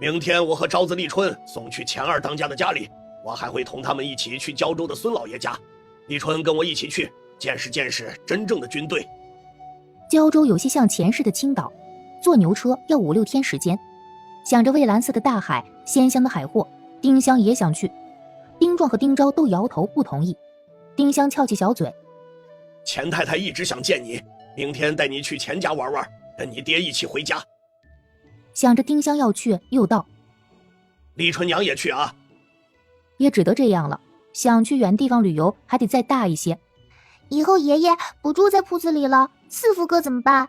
明天我和昭子立春送去钱二当家的家里，我还会同他们一起去胶州的孙老爷家。立春跟我一起去，见识见识真正的军队。胶州有些像前世的青岛，坐牛车要5-6天时间。想着蔚蓝色的大海，鲜香的海货，丁香也想去。丁壮和丁昭都摇头不同意。丁香翘起小嘴：钱太太一直想见你，明天带你去钱家玩玩，跟你爹一起回家。想着丁香要去，又道：立春娘也去啊。也只得这样了，想去远地方旅游还得再大一些。以后爷爷不住在铺子里了，四夫哥怎么办？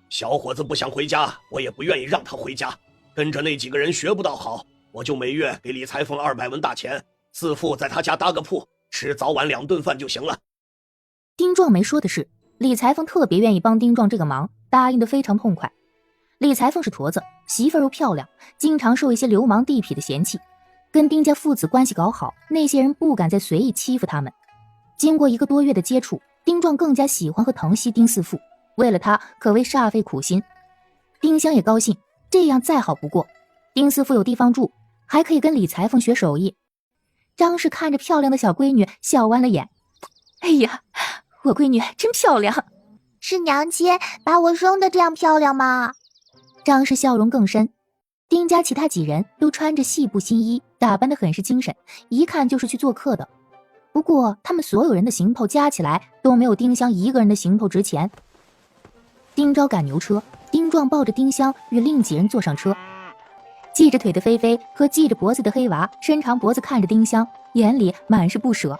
小伙子不想回家，我也不愿意让他回家。跟着那几个人学不到好，我就每月给李裁缝200文大钱，四父在他家搭个铺，吃早晚2顿饭就行了。丁壮没说的是，李裁缝特别愿意帮丁壮这个忙，答应得非常痛快。李裁缝是驼子，媳妇儿又漂亮，经常受一些流氓地痞的嫌弃。跟丁家父子关系搞好，那些人不敢再随意欺负他们。经过1个多月的接触，丁壮更加喜欢和疼惜丁四父，为了他可谓煞费苦心。丁香也高兴，这样再好不过，丁四父有地方住，还可以跟李裁缝学手艺。张氏看着漂亮的小闺女笑弯了眼，哎呀，我闺女真漂亮。是娘亲把我生得这样漂亮吗？张氏笑容更深。丁家其他几人都穿着细布新衣，打扮得很是精神，一看就是去做客的。不过他们所有人的行头加起来都没有丁香一个人的行头值钱。丁昭赶牛车，丁壮抱着丁香与另几人坐上车。系着腿的菲菲和系着脖子的黑娃伸长脖子看着丁香，眼里满是不舍。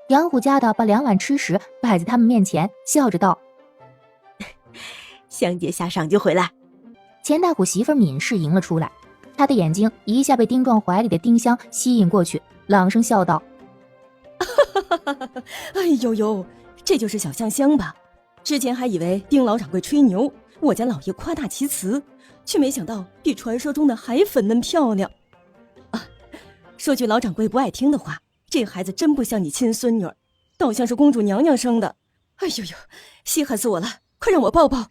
杨虎家的把2碗吃食摆在他们面前，笑着道：香姐下晌就回来。钱大虎媳妇敏氏迎了出来，她的眼睛一下被丁壮怀里的丁香吸引过去，朗声笑道：哎呦呦，这就是小香香吧？之前还以为丁老掌柜吹牛，我家老爷夸大其词，却没想到比传说中的还粉嫩漂亮啊！说句老掌柜不爱听的话，这孩子真不像你亲孙女儿，倒像是公主娘娘生的。哎呦呦，稀罕死我了，快让我抱抱！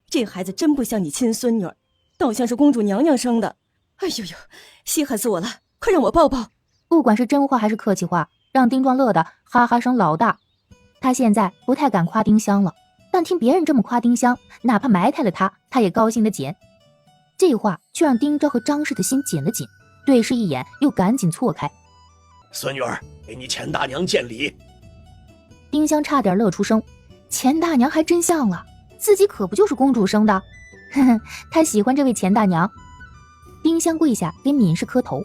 这孩子真不像你亲孙女儿，倒像是公主娘娘生的。哎呦呦，稀罕死我了，快让我抱抱！不管是真话还是客气话，让丁壮乐得哈哈声老大。他现在不太敢夸丁香了，但听别人这么夸丁香，哪怕埋汰了他也高兴得紧。这话却让丁昭和张氏的心紧了紧，对视一眼又赶紧错开。孙女儿，给你钱大娘见礼。丁香差点乐出声，钱大娘还真像了，自己可不就是公主生的。呵呵，她喜欢这位钱大娘。丁香跪下给敏氏磕头：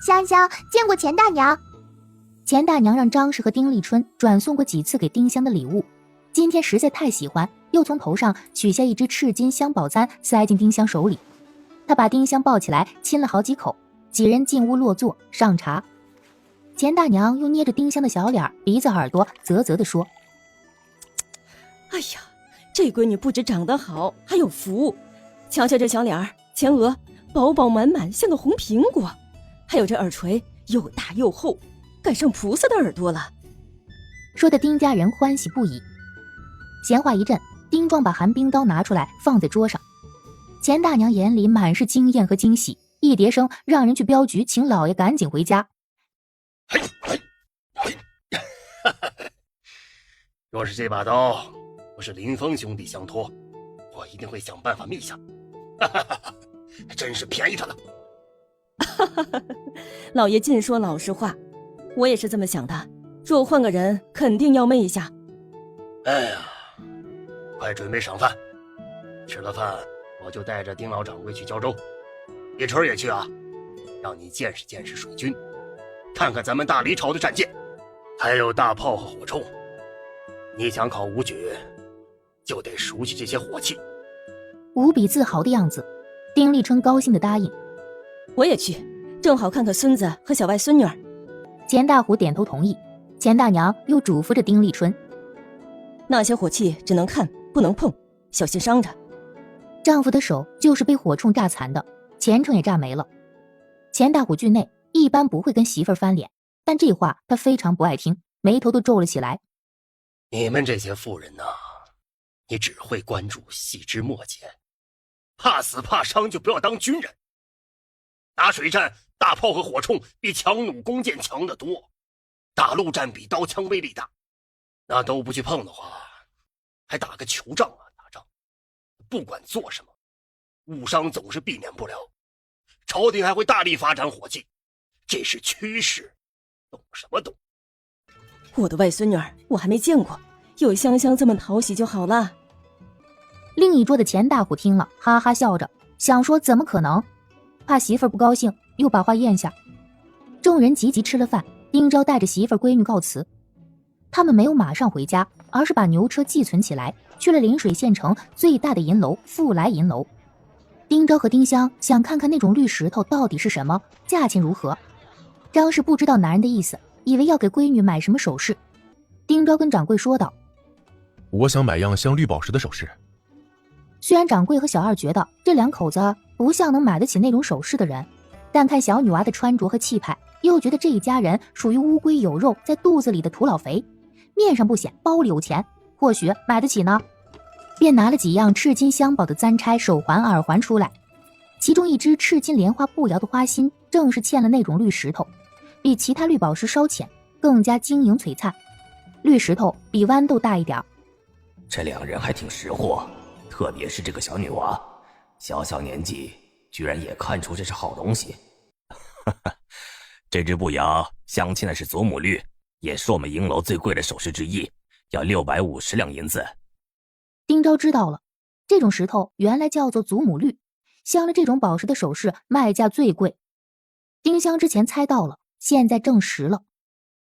香香见过钱大娘。钱大娘让张氏和丁立春转送过几次给丁香的礼物，今天实在太喜欢，又从头上取下一只赤金香宝簪塞进丁香手里。她把丁香抱起来亲了好几口，几人进屋落座上茶。钱大娘又捏着丁香的小脸，鼻子耳朵啧啧地说：哎呀，这闺女不止长得好，还有福。瞧瞧这小脸儿，前额饱饱满满，像个红苹果，还有这耳垂又大又厚，赶上菩萨的耳朵了。说的丁家人欢喜不已。闲话一阵，丁壮把寒冰刀拿出来放在桌上。钱大娘眼里满是惊艳和惊喜，一叠声让人去镖局请老爷赶紧回家。嘿，若是这把刀不是林峰兄弟相托，我一定会想办法灭下。真是便宜他了。老爷尽说老实话，我也是这么想的，若换个人肯定要媚一下。哎呀，快准备赏饭，吃了饭我就带着丁老掌柜去胶州，叶春也去啊，让你见识见识水军，看看咱们大黎朝的战舰，还有大炮和火铳。你想考武举，就得熟悉这些火器。无比自豪的样子，丁立春高兴地答应：我也去，正好看看孙子和小外孙女儿。钱大虎点头同意。钱大娘又嘱咐着丁立春：那些火器只能看不能碰，小心伤着。丈夫的手就是被火铳炸残的，前程也炸没了。钱大虎惧内，一般不会跟媳妇儿翻脸，但这话他非常不爱听，眉头都皱了起来。你们这些妇人呐，你只会关注细枝末节，怕死怕伤就不要当军人。打水战，大炮和火铳比强弩弓箭强得多，打陆战比刀枪威力大。那都不去碰的话，还打个球仗啊！打仗，不管做什么，误伤总是避免不了。朝廷还会大力发展火器，这是趋势，懂什么懂？我的外孙女儿我还没见过，有香香这么讨喜就好了。另一桌的钱大虎听了，哈哈笑着，想说怎么可能，怕媳妇儿不高兴，又把话咽下。众人急急吃了饭，丁昭带着媳妇儿闺女告辞。他们没有马上回家，而是把牛车寄存起来，去了临水县城最大的银楼富来银楼。丁昭和丁香想看看那种绿石头到底是什么，价钱如何。张氏不知道男人的意思，以为要给闺女买什么首饰。丁昭跟掌柜说道：我想买样镶绿宝石的首饰。虽然掌柜和小二觉得这两口子不像能买得起那种首饰的人，但看小女娃的穿着和气派，又觉得这一家人属于乌龟有肉在肚子里的土老肥，面上不显，包里有钱，或许买得起呢。便拿了几样赤金镶宝的簪钗、手环、耳环出来，其中一只赤金莲花步摇的花心正是嵌了那种绿石头，比其他绿宝石稍浅，更加晶莹璀璨。绿石头比豌豆大一点。这两人还挺识货，特别是这个小女娃，小小年纪居然也看出这是好东西。这只步摇镶嵌的是祖母绿，也是我们银楼最贵的首饰之一，要650两银子。丁昭知道了，这种石头原来叫做祖母绿，镶了这种宝石的首饰卖价最贵。丁香之前猜到了，现在证实了。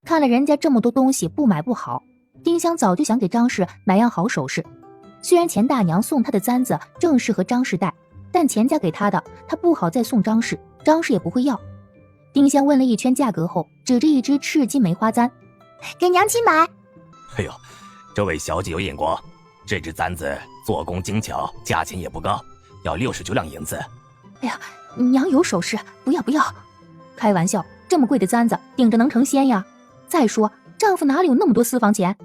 看了人家这么多东西，不买不好。丁香早就想给张氏买样好首饰，虽然钱大娘送她的簪子正适合张氏戴，但钱家给她的，她不好再送张氏，张氏也不会要。丁香问了一圈价格后，指着一只赤金梅花簪：给娘亲买。哎呦，这位小姐有眼光，这只簪子做工精巧，价钱也不高，要69两银子。哎呀，娘有首饰，不要不要。开玩笑，这么贵的簪子顶着能成仙呀。再说丈夫哪里有那么多私房钱。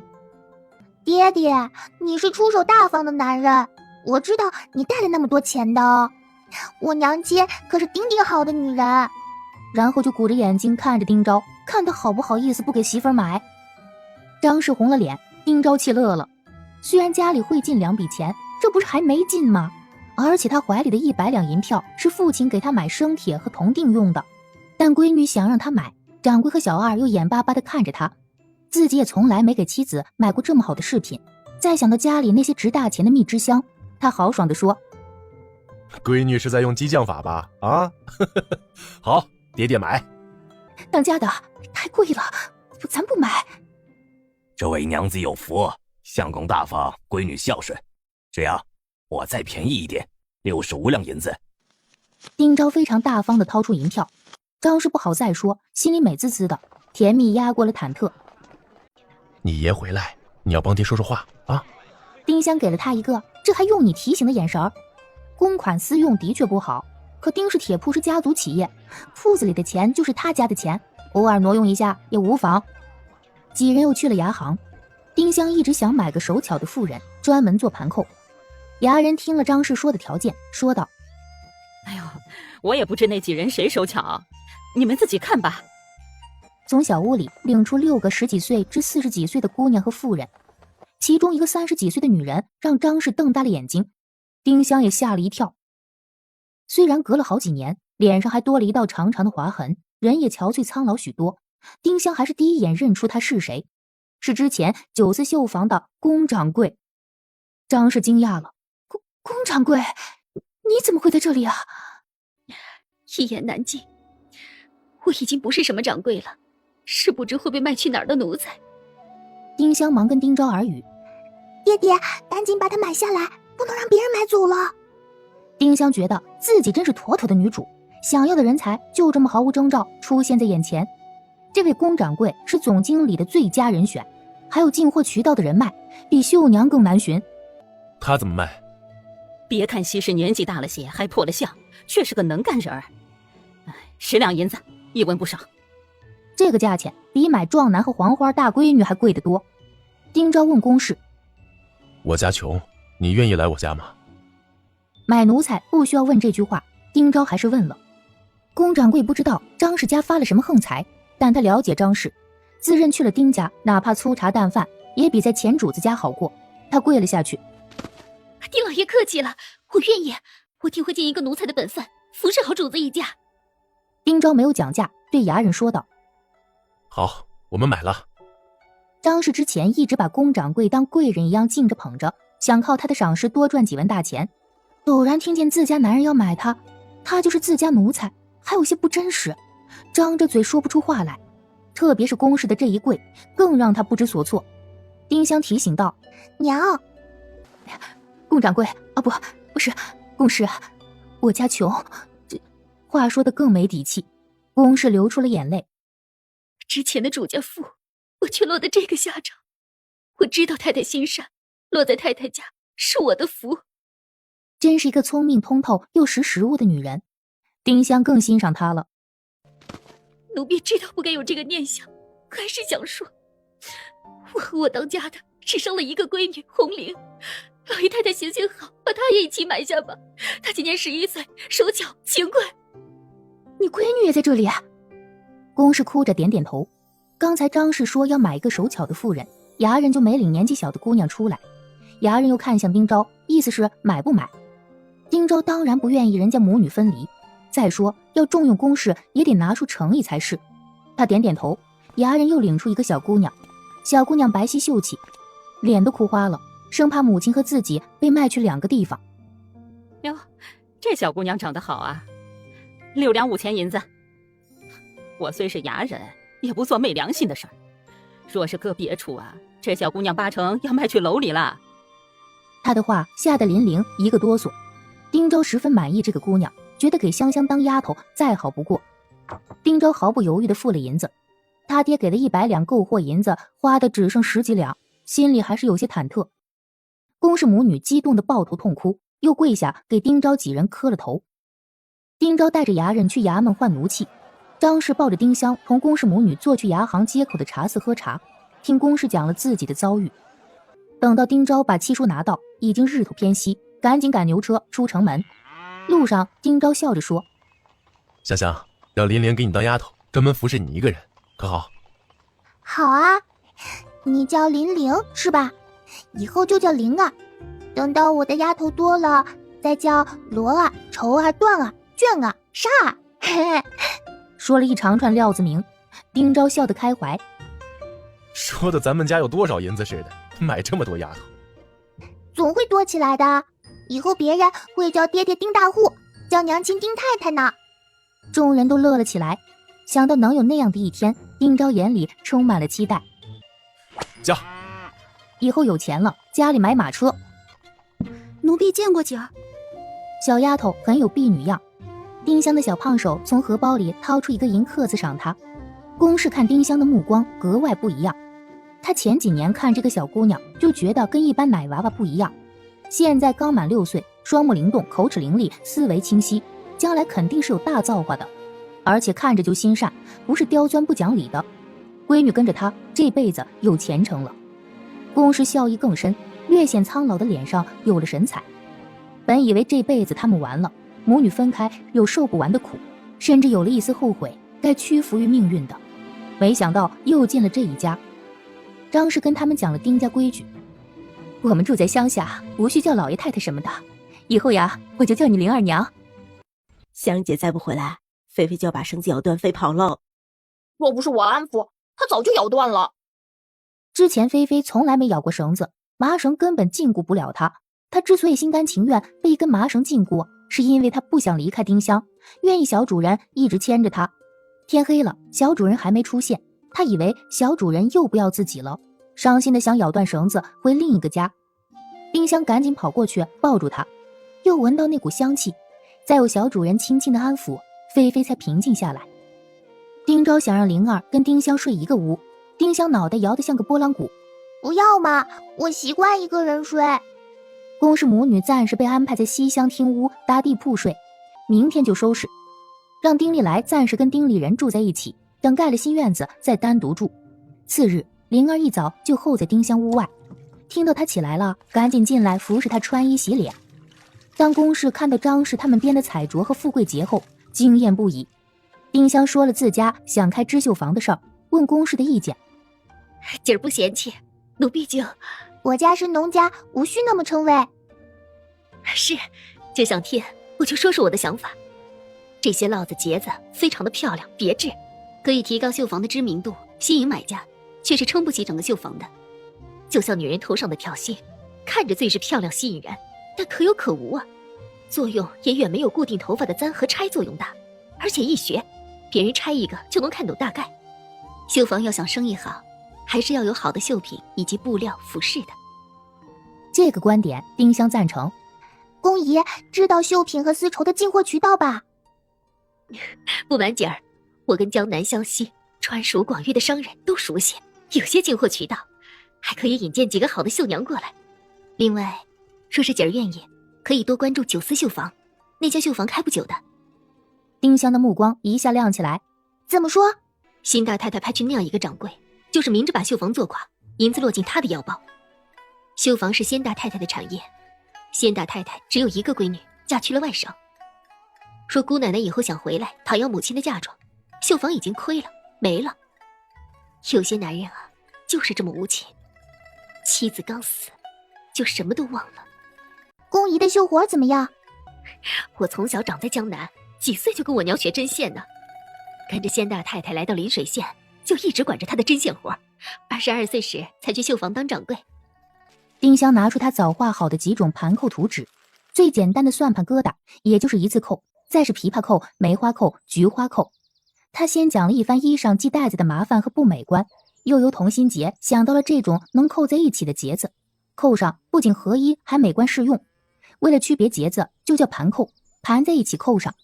爹爹，你是出手大方的男人，我知道你带了那么多钱的哦。我娘亲可是顶顶好的女人。然后就鼓着眼睛看着丁昭，看他好不好意思不给媳妇儿买。张氏红了脸，丁昭气乐了。虽然家里会进2笔钱，这不是还没进吗？而且他怀里的100两银票是父亲给他买生铁和铜锭用的，但闺女想让他买，掌柜和小二又眼巴巴地看着他，自己也从来没给妻子买过这么好的饰品。再想到家里那些值大钱的蜜汁香，他豪爽地说：闺女是在用激将法吧？啊，好，爹爹买。当家的太贵了，咱不买。这位娘子有福，相公大方，闺女孝顺，这样我再便宜一点，65两银子。丁昭非常大方地掏出银票，张氏不好再说，心里美滋滋的，甜蜜压过了忐忑。你爷回来，你要帮爹说说话啊。丁香给了他一个这还用你提醒的眼神儿。公款私用的确不好，可丁氏铁铺是家族企业，铺子里的钱就是他家的钱，偶尔挪用一下也无妨。几人又去了牙行，丁香一直想买个手巧的妇人，专门做盘扣。牙人听了张氏说的条件，说道：哎呦，我也不知那几人谁手巧，你们自己看吧。从小屋里领出6个10几岁至40几岁的姑娘和妇人，其中一个30几岁的女人让张氏瞪大了眼睛，丁香也吓了一跳。虽然隔了好几年，脸上还多了一道长长的划痕，人也憔悴苍老许多，丁香还是第一眼认出他是谁，是之前9四绣房的龚掌柜。张氏惊讶了：龚掌柜，你怎么会在这里啊？一言难尽，我已经不是什么掌柜了，是不知会被卖去哪儿的奴才。丁香忙跟丁昭耳语：爹爹，赶紧把它买下来，不能让别人买走了。丁香觉得自己真是妥妥的女主，想要的人才就这么毫无征兆出现在眼前。这位龚掌柜是总经理的最佳人选，还有进货渠道的人脉，比绣娘更难寻。他怎么卖？别看西施年纪大了些，还破了相，却是个能干人儿。10两银子，一文不少。这个价钱比买壮男和黄花大闺女还贵得多。丁昭问龚氏：我家穷，你愿意来我家吗？买奴才不需要问这句话，丁昭还是问了。龚掌柜不知道张氏家发了什么横财，但他了解张氏，自认去了丁家，哪怕粗茶淡饭也比在前主子家好过。他跪了下去。丁老爷客气了，我愿意，我定会尽一个奴才的本分，服侍好主子一家。丁昭没有讲价，对衙人说道：好，我们买了。张氏之前一直把龚掌柜当贵人一样敬着捧着，想靠他的赏识多赚几文大钱，陡然听见自家男人要买他，他就是自家奴才，还有些不真实，张着嘴说不出话来。特别是龚氏的这一跪，更让他不知所措。丁香提醒道：娘，龚掌柜啊，不是龚氏，我家穷。这话说得更没底气。龚氏流出了眼泪。之前的主家富，我却落得这个下场。我知道太太心善，落在太太家是我的福。真是一个聪明通透又识时务的女人。丁香更欣赏她了。奴婢知道不该有这个念想，还是想说，我和我当家的只生了一个闺女红玲，老爷太太行行好，把她也一起买下吧。她今年11岁，手巧勤快。你闺女也在这里啊？龚氏哭着点点头。刚才张氏说要买一个手巧的妇人，衙人就没领年纪小的姑娘出来。衙人又看向丁昭，意思是买不买。丁昭当然不愿意人家母女分离，再说要重用龚氏也得拿出诚意才是。他点点头，衙人又领出一个小姑娘。小姑娘白皙秀气，脸都哭花了，生怕母亲和自己被卖去2个地方。哟，这小姑娘长得好啊，6两5钱银子。我虽是衙人，也不做昧良心的事儿。若是搁别处啊，这小姑娘8成要卖去楼里了。他的话吓得林玲一个哆嗦。丁昭十分满意这个姑娘，觉得给香香当丫头再好不过。丁昭毫不犹豫地付了银子，他爹给的100两购货银子花的只剩10几两，心里还是有些忐忑。龚氏母女激动得抱头痛哭，又跪下给丁昭几人磕了头。丁昭带着衙人去衙门换奴气，张氏抱着丁香同龚氏母女坐去衙行街口的茶肆喝茶，听龚氏讲了自己的遭遇。等到丁昭把契书拿到，已经日头偏西，赶紧赶牛车出城门。路上，丁昭笑着说：香香，让林玲给你当丫头，专门服侍你一个人，可好？好啊，你叫林玲是吧？以后就叫玲儿，等到我的丫头多了，再叫罗儿、绸儿、缎儿、卷儿、纱儿。嘿嘿，说了一长串料子名。丁昭笑得开怀，说的咱们家有多少银子似的，买这么多丫头。总会多起来的，以后别人会叫爹爹丁大户，叫娘亲丁太太呢。众人都乐了起来，想到能有那样的一天，丁昭眼里充满了期待。叫，以后有钱了，家里买马车。奴婢见过姐儿。小丫头很有婢女样。丁香的小胖手从荷包里掏出一个银克子赏她。龚氏看丁香的目光格外不一样，他前几年看这个小姑娘就觉得跟一般奶娃娃不一样，现在刚满6岁，双目灵动，口齿伶俐，思维清晰，将来肯定是有大造化的，而且看着就心善，不是刁钻不讲理的。闺女跟着他，这辈子有前程了。龚氏笑意更深，略显苍老的脸上有了神采。本以为这辈子他们完了，母女分开有受不完的苦，甚至有了一丝后悔，该屈服于命运的，没想到又进了这一家。张氏跟他们讲了丁家规矩：我们住在乡下，无需叫老爷太太什么的，以后呀，我就叫你灵儿娘。香姐再不回来，菲菲就要把绳子咬断飞跑了。若不是我安抚，她早就咬断了。之前菲菲从来没咬过绳子，麻绳根本禁锢不了她。她之所以心甘情愿被一根麻绳禁锢，是因为她不想离开丁香，愿意小主人一直牵着她。天黑了，小主人还没出现，她以为小主人又不要自己了，伤心的想咬断绳子回另一个家。丁香赶紧跑过去抱住她，又闻到那股香气，再有小主人轻轻的安抚，菲菲才平静下来。丁昭想让灵儿跟丁香睡一个屋，丁香脑袋摇得像个拨浪鼓。不要嘛，我习惯一个人睡。龚氏母女暂时被安排在西厢厅屋搭地铺睡，明天就收拾，让丁丽来暂时跟丁丽人住在一起，等盖了新院子再单独住。次日，灵儿一早就候在丁香屋外，听到她起来了，赶紧进来服侍她穿衣洗脸。当宫氏看到张氏他们编的彩镯和富贵节后，惊艳不已。丁香说了自家想开织绣房的事儿，问宫氏的意见。姐儿不嫌弃，奴婢就……我家是农家，无需那么称谓。是，就像天，我就说说我的想法。这些烙子结子非常的漂亮别致，可以提高绣房的知名度，吸引买家，却是撑不起整个绣房的。就像女人头上的挑衅，看着最是漂亮吸引人，但可有可无啊，作用也远没有固定头发的簪和钗作用大，而且易学，别人拆一个就能看懂大概。绣房要想生意好，还是要有好的绣品以及布料服饰的。这个观点丁香赞成。宫姨知道绣品和丝绸的进货渠道吧？不瞒姐儿，我跟江南湘西川蜀广域的商人都熟悉，有些进货渠道，还可以引荐几个好的绣娘过来。另外，若是姐儿愿意，可以多关注九思绣房，那家绣房开不久的。丁香的目光一下亮起来。怎么说？辛大太太派去那样一个掌柜，就是明着把绣房做垮，银子落进他的腰包。绣房是先大太太的产业，先大太太只有一个闺女，嫁去了外省。说姑奶奶以后想回来讨要母亲的嫁妆，绣房已经亏了没了。有些男人啊，就是这么无情，妻子刚死就什么都忘了。宫姨的绣活怎么样？我从小长在江南，几岁就跟我娘学针线呢，跟着先大太太来到临水县，就一直管着她的针线活。22岁时才去绣房当掌柜。丁香拿出她早画好的几种盘扣图纸，最简单的算盘疙瘩，也就是一字扣，再是琵琶扣、梅花扣、菊花扣。她先讲了一番衣裳系带子的麻烦和不美观，又由同心结想到了这种能扣在一起的结子，扣上不仅合一，还美观适用。为了区别结子，就叫盘扣，盘在一起扣上。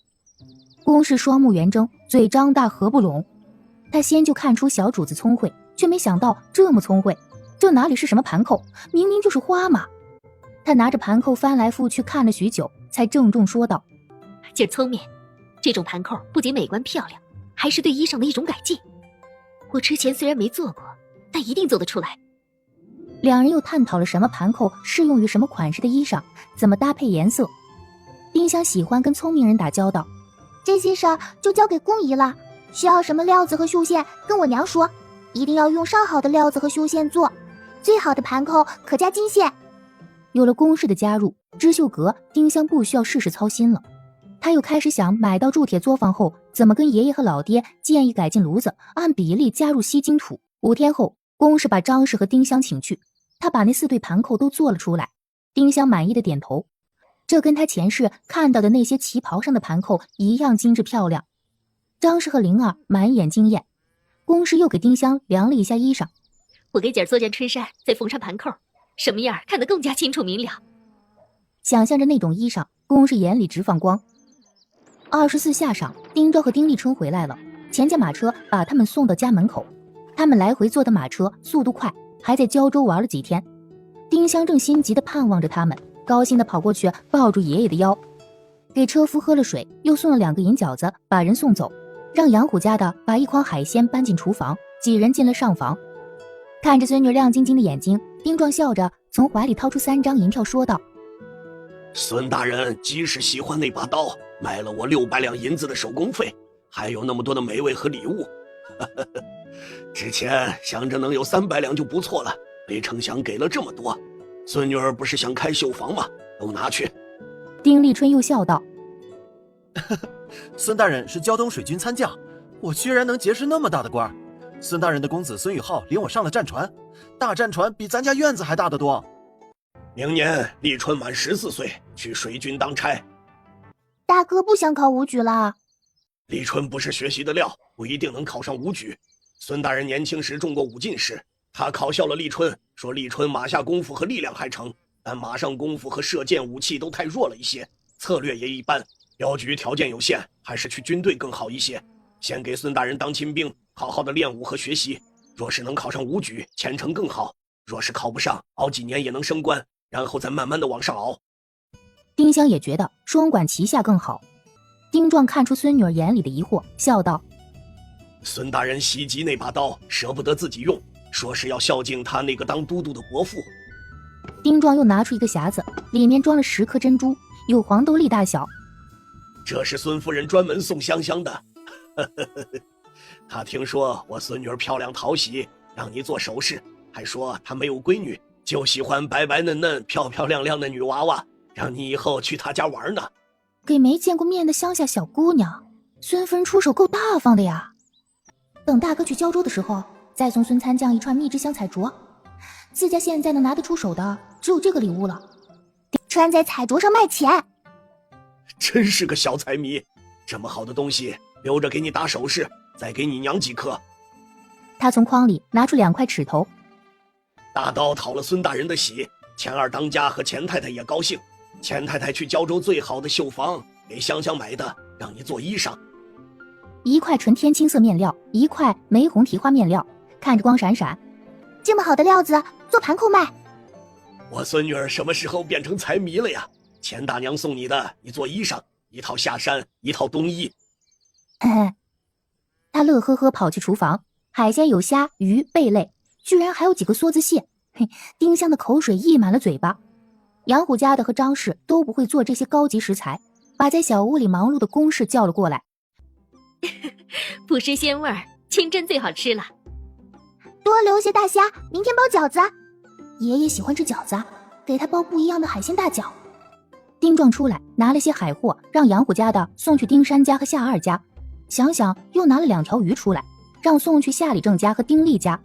宫氏双目圆睁，嘴张大合不拢。他先就看出小主子聪慧，却没想到这么聪慧。这哪里是什么盘扣，明明就是花嘛！他拿着盘扣翻来覆去看了许久，才郑重说道：“姐儿聪明，这种盘扣不仅美观漂亮，还是对衣裳的一种改进。我之前虽然没做过，但一定做得出来。”两人又探讨了什么盘扣适用于什么款式的衣裳，怎么搭配颜色。丁香喜欢跟聪明人打交道，这些事儿就交给宫姨了。需要什么料子和绣线，跟我娘说，一定要用上好的料子和绣线做，最好的盘扣可加金线。有了宫氏的加入，织绣阁丁香不需要事事操心了。他又开始想买到铸铁作坊后，怎么跟爷爷和老爹建议改进炉子，按比例加入吸金土。5天后，宫氏把张氏和丁香请去，他把那4对盘扣都做了出来。丁香满意的点头，这跟他前世看到的那些旗袍上的盘扣一样精致漂亮。张氏和灵儿满眼惊艳。宫氏又给丁香量了一下衣裳，我给姐儿做件春衫，再缝上盘扣，什么样看得更加清楚明了。想象着那种衣裳，宫氏眼里直放光。24下晌，丁昭和丁立春回来了，钱家马车把他们送到家门口。他们来回坐的马车速度快，还在胶州玩了几天。丁香正心急地盼望着他们，高兴地跑过去抱住爷爷的腰，给车夫喝了水，又送了2个银饺子，把人送走，让杨虎家的把一筐海鲜搬进厨房，几人进了上房。看着孙女亮晶晶的眼睛，丁壮笑着从怀里掏出3张银票，说道：“孙大人即使喜欢那把刀，卖了我600两银子的手工费，还有那么多的美味和礼物。之前想着能有300两就不错了，没成想给了这么多。孙女儿不是想开绣房吗？都拿去。”丁立春又笑道：“孙大人是胶东水军参将，我居然能结识那么大的官。孙大人的公子孙宇浩领我上了战船，大战船比咱家院子还大得多。明年立春满14岁，去水军当差。大哥不想考武举了。立春不是学习的料，不一定能考上武举。孙大人年轻时中过武进士，他考笑了立春，说立春马下功夫和力量还成，但马上功夫和射箭武器都太弱了一些，策略也一般，镖局条件有限，还是去军队更好一些。先给孙大人当亲兵，好好的练武和学习。若是能考上武举，前程更好；若是考不上，熬几年也能升官，然后再慢慢的往上熬。丁香也觉得双管齐下更好。丁壮看出孙女儿眼里的疑惑，笑道：“孙大人袭击那把刀，舍不得自己用，说是要孝敬他那个当都督的伯父。”丁壮又拿出一个匣子，里面装了10颗珍珠，有黄豆粒大小。这是孙夫人专门送香香的。她听说我孙女儿漂亮讨喜，让你做首饰，还说她没有闺女，就喜欢白白嫩嫩、漂漂亮亮的女娃娃，让你以后去她家玩呢。给没见过面的乡下小姑娘，孙夫人出手够大方的呀。等大哥去胶州的时候，再送孙参将一串蜜制香彩镯。自家现在能拿得出手的，只有这个礼物了。穿在彩镯上卖钱，真是个小财迷。这么好的东西，留着给你打首饰，再给你娘几颗。他从筐里拿出2块尺头。大刀讨了孙大人的喜，钱二当家和钱太太也高兴。钱太太去胶州最好的绣坊给香香买的，让你做衣裳。1块纯天青色面料，1块玫红提花面料，看着光闪闪。这么好的料子做盘扣卖。我孙女儿什么时候变成财迷了呀？钱大娘送你的，你做衣裳，1套下山，1套冬衣。他乐呵呵跑去厨房，海鲜有虾、鱼、贝类，居然还有几个梭子蟹。丁香的口水溢满了嘴巴。杨虎家的和张氏都不会做这些高级食材，把在小屋里忙碌的公氏叫了过来。不失鲜味儿，清蒸最好吃了。多留些大虾，明天包饺子。爷爷喜欢吃饺子，给他包不一样的海鲜大饺。丁壮出来拿了些海货，让杨虎家的送去丁山家和夏二家，想想又拿了2条鱼出来，让送去夏李正家和丁力家。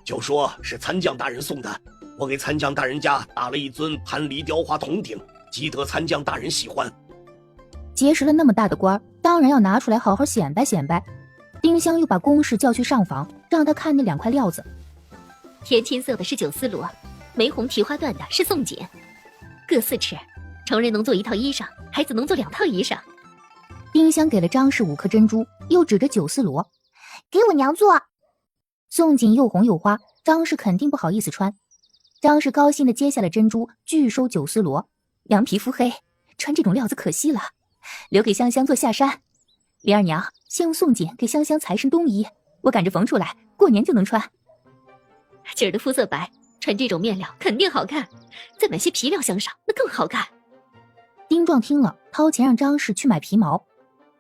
就说是参将大人送的，我给参将大人家打了一尊盘梨雕花铜鼎，积得参将大人喜欢。结识了那么大的官，当然要拿出来好好显摆显摆。丁香又把公氏叫去上房，让他看那2块料子。天青色的是9丝罗，玫红提花缎的是宋锦，各4尺，成人能做1套衣裳，孩子能做2套衣裳。丁香给了张氏5颗珍珠，又指着9丝罗，给我娘做。宋锦又红又花，张氏肯定不好意思穿。张氏高兴地接下了珍珠，拒收9丝罗。娘皮肤黑，穿这种料子可惜了，留给香香做下山。李二娘，先用宋锦给香香裁身冬衣，我赶着缝出来，过年就能穿。姐儿的肤色白，穿这种面料肯定好看，再买些皮料镶上，那更好看。丁壮听了，掏钱让张氏去买皮毛。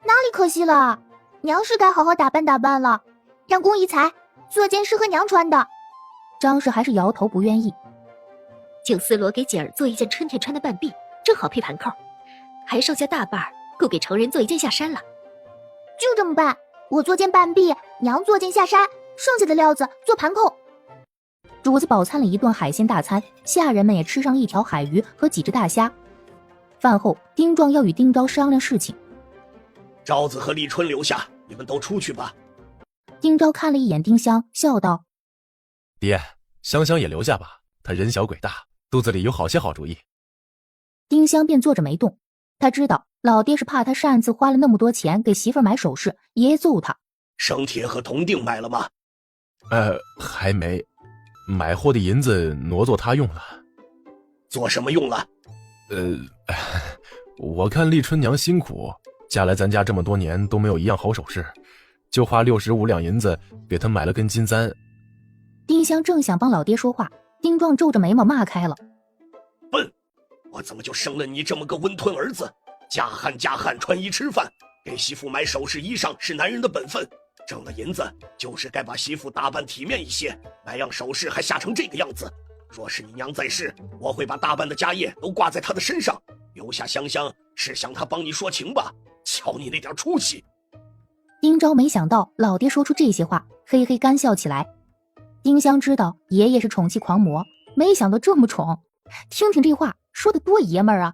哪里可惜了，娘是该好好打扮打扮了，让公姨裁，做件适合娘穿的。张氏还是摇头不愿意。9丝罗给姐儿做一件春天穿的半臂，正好配盘扣，还剩下大半够给成人做一件下衫了。就这么办，我做件半臂，娘做件下衫，剩下的料子做盘扣。主子饱餐了一顿海鲜大餐，下人们也吃上了1条海鱼和几只大虾。饭后，丁壮要与丁昭商量事情。昭子和立春留下，你们都出去吧。丁昭看了一眼丁香，笑道：爹，香香也留下吧，她人小鬼大，肚子里有好些好主意。丁香便坐着没动，他知道老爹是怕他擅自花了那么多钱给媳妇儿买首饰，爷爷揍他。生铁和铜锭买了吗？还没，买货的银子挪作他用了。做什么用了？我看立春娘辛苦，嫁来咱家这么多年都没有一样好首饰，就花65两银子给她买了根金簪。丁香正想帮老爹说话，丁壮皱着眉毛骂开了：笨！我怎么就生了你这么个温吞儿子？家汉穿衣吃饭，给媳妇买首饰衣裳是男人的本分，挣了银子就是该把媳妇打扮体面一些，买样首饰还吓成这个样子。若是你娘在世，我会把大半的家业都挂在她的身上，留下香香是想她帮你说情吧？瞧你那点出息！丁昭没想到老爹说出这些话，嘿嘿干笑起来。丁香知道爷爷是宠妻狂魔，没想到这么宠，听听这话说的多爷们儿啊！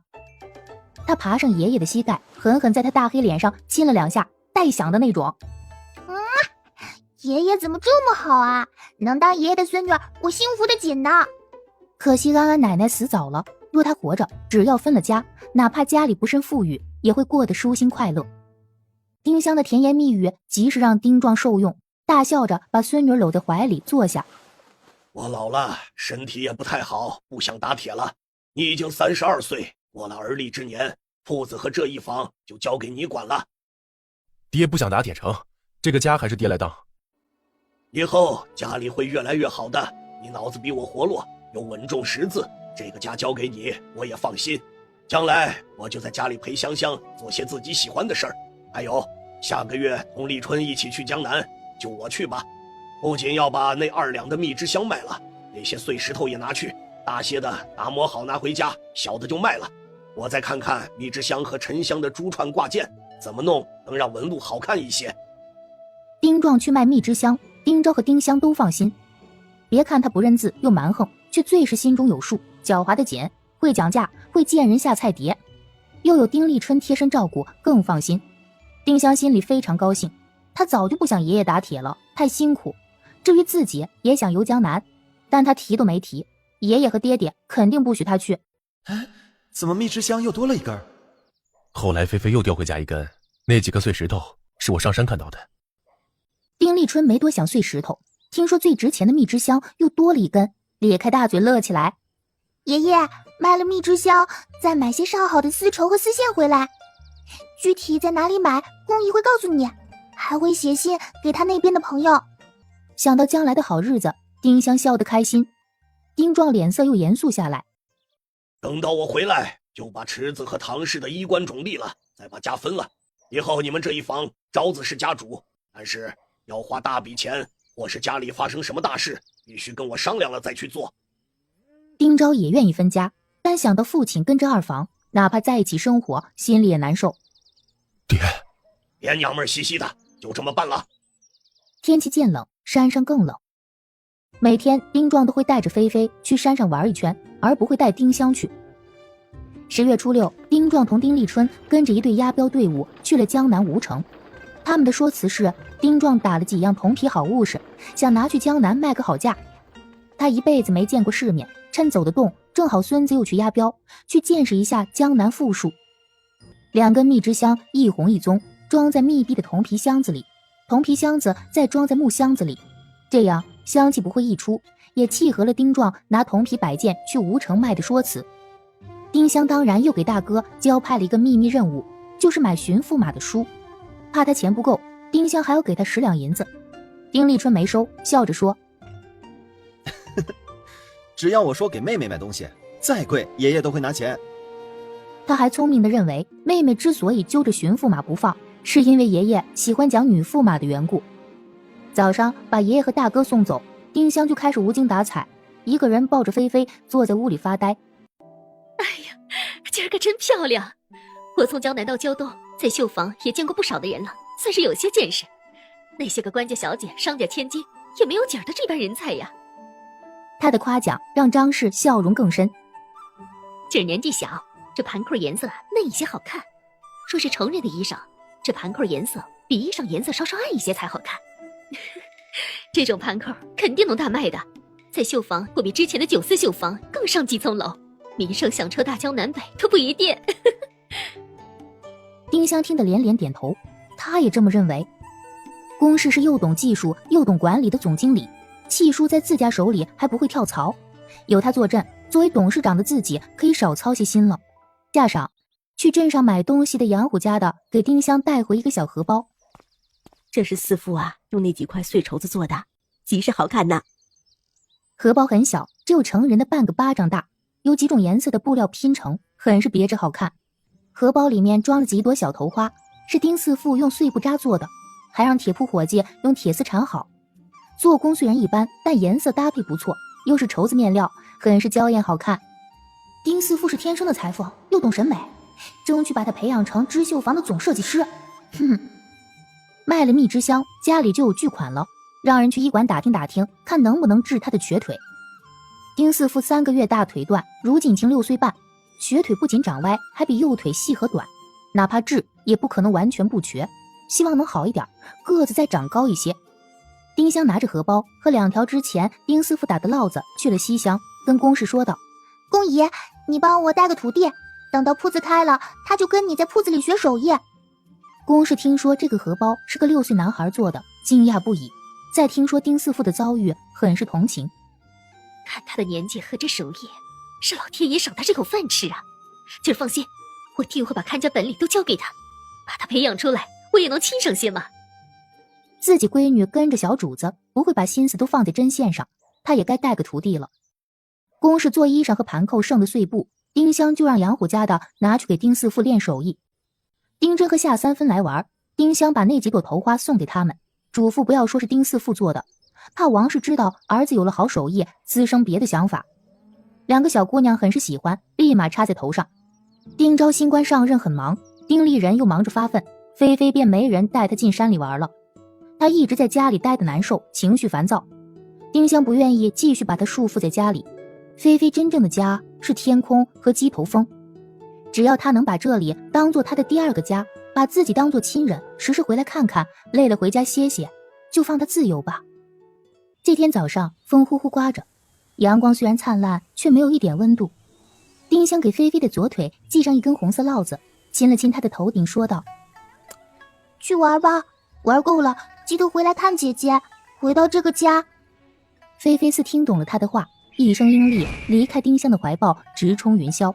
他爬上爷爷的膝盖，狠狠在他大黑脸上亲了2下，带响的那种。爷爷怎么这么好啊？能当爷爷的孙女儿，我幸福的紧呢。可惜安安奶奶死早了，若她活着，只要分了家，哪怕家里不甚富裕，也会过得舒心快乐。丁香的甜言蜜语即是让丁壮受用，大笑着把孙女搂在怀里坐下。我老了，身体也不太好，不想打铁了。你已经32岁，过了而立之年，铺子和这一房就交给你管了。爹不想打铁成，这个家还是爹来当。以后家里会越来越好的，你脑子比我活络，又稳重识字，这个家交给你，我也放心。将来我就在家里陪香香做些自己喜欢的事儿。还有，下个月同立春一起去江南，就我去吧。不仅要把那2两的蜜汁香卖了，那些碎石头也拿去，大些的打磨好拿回家，小的就卖了。我再看看蜜汁香和沉香的珠串挂件怎么弄能让纹路好看一些。丁壮去卖蜜汁香，丁昭和丁香都放心。别看他不认字又蛮横，却最是心中有数，狡猾的紧，会讲价，会见人下菜碟。又有丁立春贴身照顾，更放心。丁香心里非常高兴，他早就不想爷爷打铁了，太辛苦。至于自己也想游江南，但他提都没提，爷爷和爹爹肯定不许他去。哎，怎么蜜汁香又多了一根？后来菲菲又叼回家一根，那几颗碎石头是我上山看到的。丁立春没多想碎石头，听说最值钱的蜜汁香又多了一根，咧开大嘴乐起来。爷爷，卖了蜜汁香，再买些上好的丝绸和丝线回来。具体在哪里买，公姨会告诉你，还会写信给他那边的朋友。想到将来的好日子，丁香笑得开心。丁壮脸色又严肃下来。等到我回来，就把池子和唐氏的衣冠种立了，再把家分了。以后你们这一房，昭子是家主，但是要花大笔钱，或是家里发生什么大事，必须跟我商量了再去做。丁昭也愿意分家，但想到父亲跟着二房，哪怕在一起生活，心里也难受。爹，别娘们兮兮的，就这么办了。天气渐冷，山上更冷。每天丁壮都会带着菲菲去山上玩一圈，而不会带丁香去。10月初6，丁壮同丁立春跟着一队押镖队伍去了江南吴城。他们的说辞是，丁壮打了几样铜皮好物事，想拿去江南卖个好价。他一辈子没见过世面，趁走得动，正好孙子又去押镖，去见识一下江南富庶。2根蜜汁香，一红一棕，装在密闭的铜皮箱子里，铜皮箱子再装在木箱子里，这样香气不会溢出，也契合了丁壮拿铜皮摆件去吴城卖的说辞。丁香当然又给大哥交派了一个秘密任务，就是买寻驸马的书。怕他钱不够，丁香还要给他10两银子。丁立春没收，笑着说：只要我说给妹妹买东西，再贵爷爷都会拿钱。他还聪明地认为，妹妹之所以揪着寻驸马不放，是因为爷爷喜欢讲女驸马的缘故。早上把爷爷和大哥送走，丁香就开始无精打采，一个人抱着菲菲坐在屋里发呆。哎呀，今儿个真漂亮！我从江南到胶东，在绣坊也见过不少的人了，算是有些见识。那些个官家小姐、商家千金，也没有姐儿的这般人才呀。他的夸奖让张氏笑容更深。姐儿年纪小，这盘扣颜色嫩一些好看。说是成人的衣裳，这盘扣颜色比衣裳颜色稍稍暗一些才好看。这种盘扣肯定能大卖的，在绣坊会比之前的9丝绣坊更上几层楼，名声响彻大江南北都不一定。丁香听得连连点头，他也这么认为。公氏是又懂技术又懂管理的总经理，契书在自家手里还不会跳槽，有他坐镇，作为董事长的自己可以少操些心了。架上去镇上买东西的杨虎家的给丁香带回一个小荷包，这是四父啊用那几块碎绸子做的，极是好看呢。荷包很小，只有成人的半个巴掌大，由几种颜色的布料拼成，很是别致好看。荷包里面装了几朵小头花，是丁四父用碎布扎做的，还让铁铺伙计用铁丝缠好。做工虽然一般，但颜色搭配不错，又是绸子面料，很是娇艳好看。丁四父是天生的裁缝，又懂审美，争取把他培养成织绣坊的总设计师。哼，卖了蜜汁香，家里就有巨款了，让人去医馆打听打听，看能不能治他的瘸腿。丁四父3个月大腿断，如今已经6岁半，瘸腿不仅长歪，还比右腿细和短，哪怕治也不可能完全不瘸，希望能好一点，个子再长高一些。丁香拿着荷包和2条之前丁四父打的烙子去了西厢，跟公氏说道：公姨，你帮我带个徒弟，等到铺子开了，他就跟你在铺子里学手艺。公氏听说这个荷包是个6岁男孩做的，惊讶不已，再听说丁四父的遭遇，很是同情。看他的年纪和这手艺，是老天爷赏他这口饭吃啊！今儿放心，我定会把看家本领都教给他，把他培养出来，我也能轻省些嘛。自己闺女跟着小主子，不会把心思都放在针线上，她也该带个徒弟了。公氏做衣裳和盘扣剩的碎布，丁香就让杨虎家的拿去给丁四父练手艺。丁真和夏三分来玩，丁香把那几朵头花送给他们，嘱咐不要说是丁四父做的，怕王氏知道儿子有了好手艺，滋生别的想法。两个小姑娘很是喜欢，立马插在头上。丁昭新官上任很忙，丁立人又忙着发愤，菲菲便没人带她进山里玩了。她一直在家里待得难受，情绪烦躁。丁香不愿意继续把她束缚在家里，菲菲真正的家是天空和鸡头峰，只要她能把这里当做她的第二个家，把自己当做亲人，时时回来看看，累了回家歇歇，就放她自由吧。这天早上风呼呼刮着，阳光虽然灿烂，却没有一点温度。丁香给菲菲的左腿系上一根红色烙子，亲了亲她的头顶，说道：去玩吧，玩够了记得回来看姐姐，回到这个家。菲菲似听懂了她的话，一声应力，离开丁香的怀抱，直冲云霄。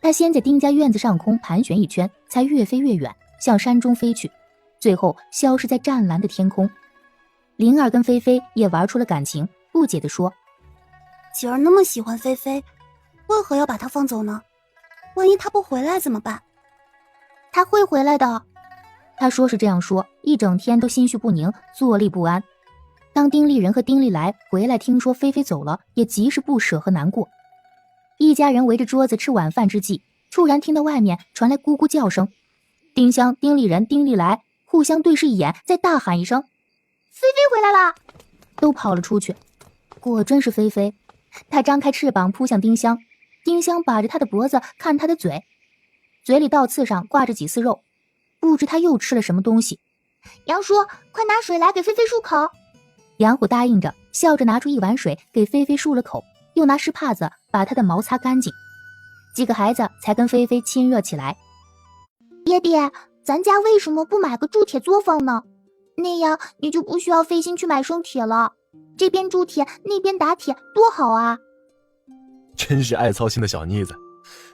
她先在丁家院子上空盘旋一圈，才越飞越远，向山中飞去，最后消失在湛蓝的天空。灵儿跟菲菲也玩出了感情，不解地说：姐儿那么喜欢菲菲，为何要把她放走呢？万一她不回来怎么办？她会回来的。她说是这样说，一整天都心绪不宁，坐立不安。当丁立人和丁立来回来听说菲菲走了，也极是不舍和难过。一家人围着桌子吃晚饭之际，突然听到外面传来咕咕叫声。丁香、丁立人、丁立来互相对视一眼，再大喊一声：菲菲回来了！都跑了出去。果真是菲菲，她张开翅膀扑向丁香，丁香把着她的脖子看她的嘴，嘴里倒刺上挂着几丝肉，不知她又吃了什么东西。杨叔，快拿水来给菲菲漱口。杨虎答应着，笑着拿出一碗水给菲菲漱了口，又拿湿帕子把她的毛擦干净。几个孩子才跟菲菲亲热起来。爹爹，咱家为什么不买个铸铁作坊呢？那样你就不需要费心去买生铁了，这边铸铁那边打铁多好啊。真是爱操心的小妮子，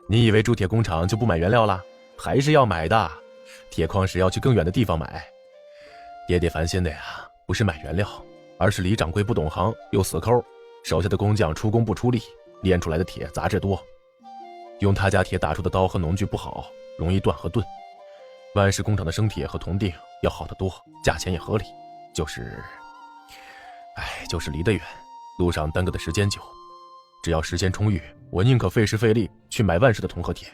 你以为铸铁工厂就不买原料了？还是要买的，铁矿石要去更远的地方买。爹爹烦心的呀，不是买原料，而是李掌柜不懂行又死抠，手下的工匠出工不出力，炼出来的铁杂质多，用他家铁打出的刀和农具不好，容易断和钝。万氏工厂的生铁和铜锭要好得多，价钱也合理，就是离得远，路上耽搁的时间久。只要时间充裕，我宁可费时费力去买万氏的铜和铁。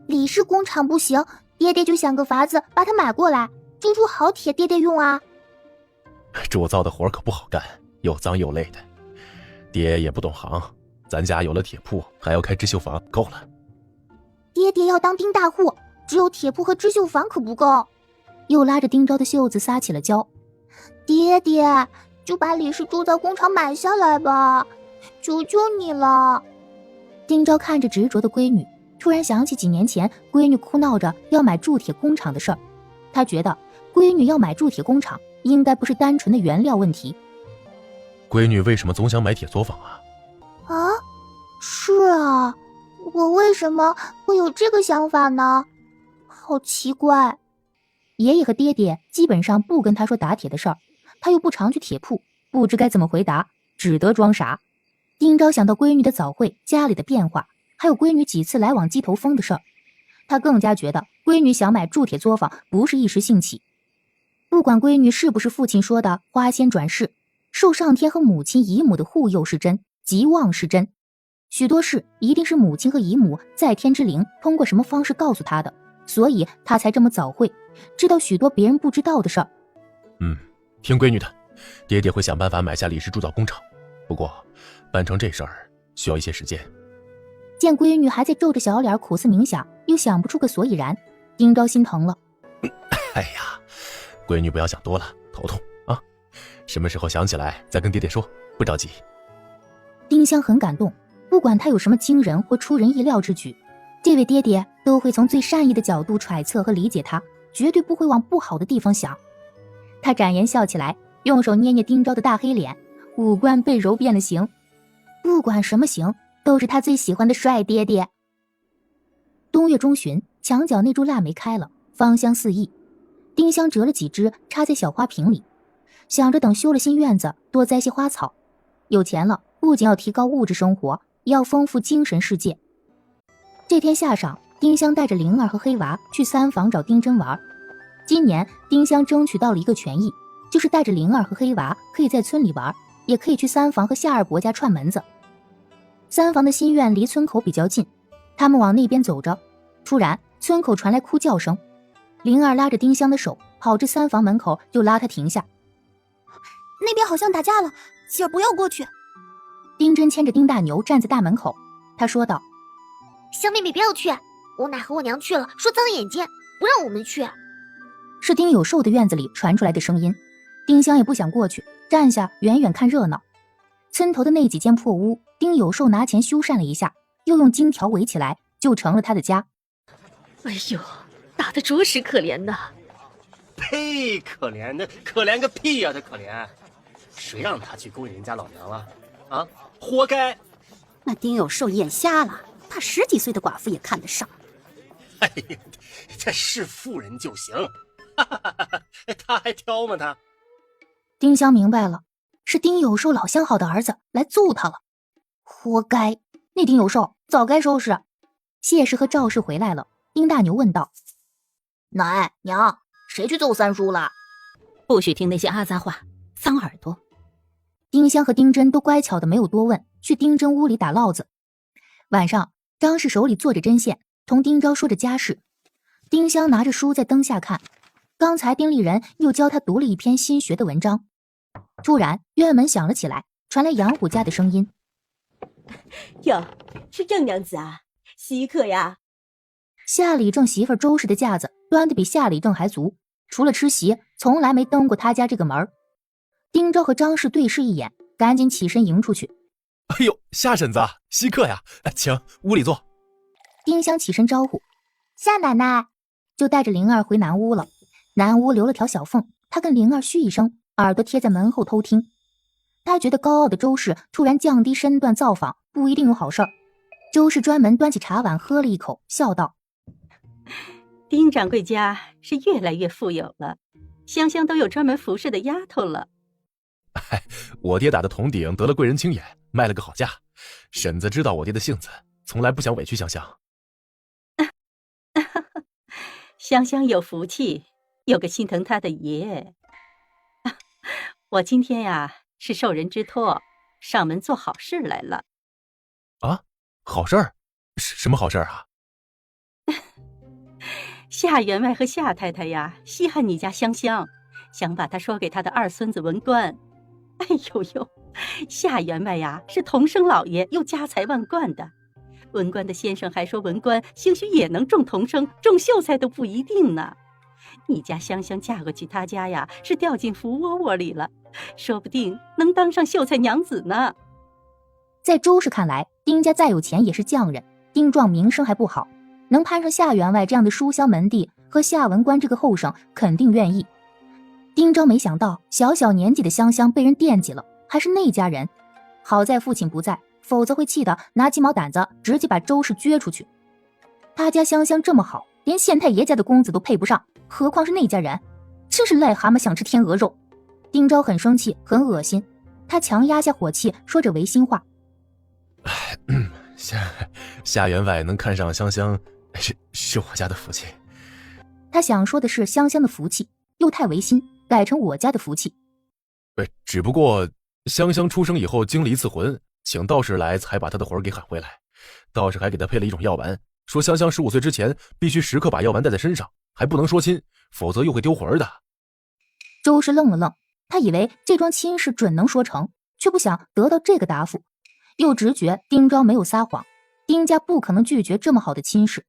李氏工厂不行，爹爹就想个法子把它买过来，铸出好铁爹爹用啊。铸造的活可不好干，又脏又累的。爹也不懂行，咱家有了铁铺，还要开织绣坊，够了。爹爹要当丁大户，只有铁铺和织绣坊可不够。又拉着丁昭的袖子撒起了娇。爹爹，就把李氏铸造工厂买下来吧，求求你了。丁昭看着执着的闺女，突然想起几年前闺女哭闹着要买铸铁工厂的事儿，他觉得闺女要买铸铁工厂应该不是单纯的原料问题。闺女为什么总想买铁作坊啊？啊，是啊，我为什么会有这个想法呢？好奇怪。爷爷和爹爹基本上不跟他说打铁的事儿，他又不常去铁铺，不知该怎么回答，只得装傻。丁昭想到闺女的早会，家里的变化，还有闺女几次来往鸡头峰的事儿，他更加觉得闺女想买铸铁作坊不是一时兴起。不管闺女是不是父亲说的花仙转世，受上天和母亲姨母的护佑是真，吉旺是真，许多事一定是母亲和姨母在天之灵通过什么方式告诉他的，所以他才这么早会，知道许多别人不知道的事儿。听闺女的，爹爹会想办法买下李氏铸造工厂，不过办成这事儿需要一些时间。见闺女还在皱着小脸苦思冥想，又想不出个所以然，丁昭心疼了。哎呀，闺女不要想多了，头痛啊，什么时候想起来再跟爹爹说，不着急。丁香很感动，不管他有什么惊人或出人意料之举，这位爹爹都会从最善意的角度揣测和理解他，绝对不会往不好的地方想。他展颜笑起来，用手捏捏丁昭的大黑脸，五官被揉变了形，不管什么形都是他最喜欢的帅爹爹。冬月中旬，墙角那株腊梅开了，芳香四溢。丁香折了几枝插在小花瓶里，想着等修了新院子多栽些花草，有钱了不仅要提高物质生活，也要丰富精神世界。这天夏晌，丁香带着灵儿和黑娃去三房找丁真玩。今年丁香争取到了一个权益，就是带着灵儿和黑娃可以在村里玩，也可以去三房和夏二伯家串门子。三房的新院离村口比较近，他们往那边走着，突然村口传来哭叫声。灵儿拉着丁香的手跑至三房门口，就拉她停下。那边好像打架了，希儿不要过去。丁真牵着丁大牛站在大门口，他说道：香妹妹不要去，我奶和我娘去了，说脏眼睛，不让我们去。是丁有寿的院子里传出来的声音，丁香也不想过去，站下远远看热闹。村头的那几间破屋，丁有寿拿钱修缮了一下，又用金条围起来，就成了他的家。哎呦，打得着实可怜呐！呸，可怜的可怜个屁呀！他可怜，谁让他去勾引人家老娘了？啊，活该！那丁有寿眼瞎了，怕10几岁的寡妇也看得上。哎呀，这是妇人就行。他还挑吗？他丁香明白了，是丁有寿老相好的儿子来揍他了，活该！那丁有寿早该收拾。谢氏和赵氏回来了，丁大牛问道：奶娘，谁去揍三叔了？不许听那些阿杂话，脏耳朵。丁香和丁真都乖巧的没有多问，去丁真屋里打烙子。晚上，张氏手里做着针线，同丁昭说着家事。丁香拿着书在灯下看，刚才丁立人又教他读了一篇新学的文章。突然院门响了起来，传来杨虎家的声音：哟，是郑娘子啊，稀客呀。夏里正媳妇周氏的架子端得比夏里正还足，除了吃席，从来没登过他家这个门。丁昭和张氏对视一眼，赶紧起身迎出去。哎呦，夏婶子，稀客呀，请屋里坐。丁香起身招呼夏奶奶，就带着灵儿回南屋了。南屋留了条小缝，他跟灵儿嘘一声，耳朵贴在门后偷听。他觉得高傲的周氏突然降低身段造访，不一定有好事儿。周氏专门端起茶碗喝了一口，笑道：丁掌柜家是越来越富有了，香香都有专门服侍的丫头了。我爹打的铜鼎得了贵人青眼，卖了个好价。婶子知道我爹的性子，从来不想委屈香香。香香有福气，有个心疼她的爷。我今天呀，是受人之托，上门做好事来了。啊，好事儿？什么好事儿啊？夏员外和夏太太呀，稀罕你家香香，想把她说给他的二孙子文官。哎呦呦，夏员外呀是同生老爷，又家财万贯的。文官的先生还说，文官兴许也能中同生，中秀才都不一定呢。你家香香嫁过去他家呀，是掉进福窝窝里了，说不定能当上秀才娘子呢。在周氏看来，丁家再有钱也是匠人，丁壮名声还不好，能攀上夏员外这样的书香门第，和夏文官这个后生肯定愿意。丁昭没想到小小年纪的香香被人惦记了，还是那家人。好在父亲不在，否则会气得拿鸡毛掸子直接把周氏撅出去。他家香香这么好，连县太爷家的公子都配不上，何况是那家人，真是癞蛤蟆想吃天鹅肉。丁昭很生气，很恶心，他强压下火气，说着违心话：夏员外能看上香香，是我家的福气。他想说的是香香的福气，又太违心，改成我家的福气。只不过香香出生以后惊了一次魂，请道士来才把她的魂给喊回来。道士还给她配了一种药丸，说香香15岁之前必须时刻把药丸带在身上，还不能说亲，否则又会丢魂的。周氏愣了愣，他以为这桩亲事准能说成，却不想得到这个答复，又直觉丁昭没有撒谎，丁家不可能拒绝这么好的亲事。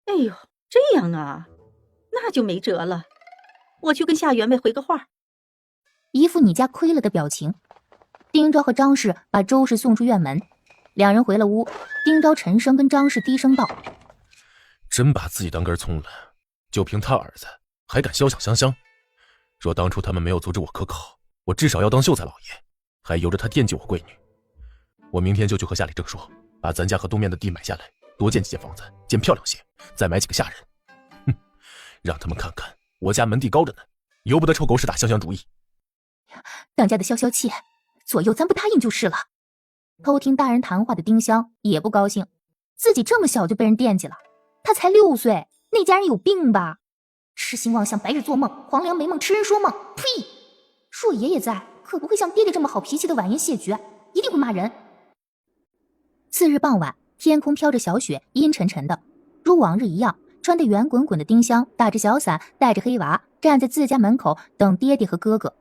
哎呦，这样啊，那就没辙了。我去跟夏员外回个话。一副你家亏了的表情。丁昭和张氏把周氏送出院门，两人回了屋。丁昭沉声跟张氏低声道：真把自己当根葱了，就凭他儿子还敢肖想香香。若当初他们没有阻止我科考，我至少要当秀才老爷，还由着他惦记我闺女。我明天就去和夏里正说，把咱家和东面的地买下来，多建几间房子，建漂亮些，再买几个下人。哼，让他们看看我家门第高着呢，由不得臭狗屎打香香主意。当家的消消气，左右咱不答应就是了。偷听大人谈话的丁香也不高兴，自己这么小就被人惦记了，他才6岁，那家人有病吧？痴心妄想，白日做梦，黄粱没梦，痴人说梦。呸！若爷爷在，可不会像爹爹这么好脾气的婉言谢绝，一定会骂人。次日傍晚，天空飘着小雪，阴沉沉的。如往日一样，穿得圆滚滚的丁香打着小伞，带着黑娃，站在自家门口等爹爹和哥哥。